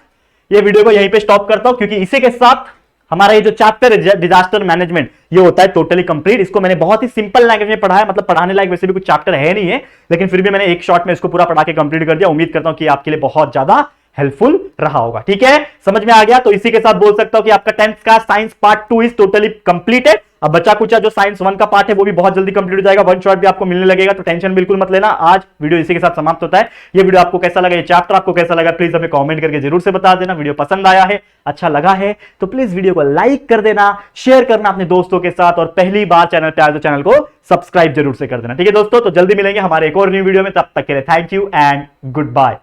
ये वीडियो को यहीं पे स्टॉप करता हूं, क्योंकि इसी के साथ हमारा ये जो चैप्टर है डिजास्टर मैनेजमेंट ये होता है टोटली कंप्लीट। इसको मैंने बहुत ही सिंपल लैंग्वेज में पढ़ा है, मतलब पढ़ाने लायक वैसे भी कुछ चैप्टर है नहीं है, लेकिन फिर भी मैंने एक शॉट में इसको पूरा पढ़ा के कंप्लीट कर दिया। उम्मीद करता हूं कि आपके लिए बहुत ज्यादा हेल्पफुल रहा होगा। ठीक है, समझ में आ गया? तो इसी के साथ बोल सकता हूं कि आपका 10th का science part 2 is totally completed. अब बचा कुचा जो साइंस 1 का पार्ट है वो भी बहुत जल्दी कंप्लीट हो जाएगा, वन शॉट भी आपको मिलने लगेगा, तो टेंशन बिल्कुल मत लेना। आज वीडियो इसी के साथ समाप्त होता है। ये वीडियो आपको कैसा लगा, ये चैप्टर आपको कैसा लगा, प्लीज हमें कमेंट करके जरूर से बता देना। वीडियो पसंद आया है, अच्छा लगा है तो प्लीज वीडियो को लाइक कर देना, शेयर करना अपने दोस्तों के साथ, और पहली बार चैनल पे आए तो चैनल को सब्सक्राइब जरूर से कर देना। ठीक है दोस्तों, तो जल्दी मिलेंगे हमारे एक और न्यू वीडियो में, तब तक के लिए thank you and good bye.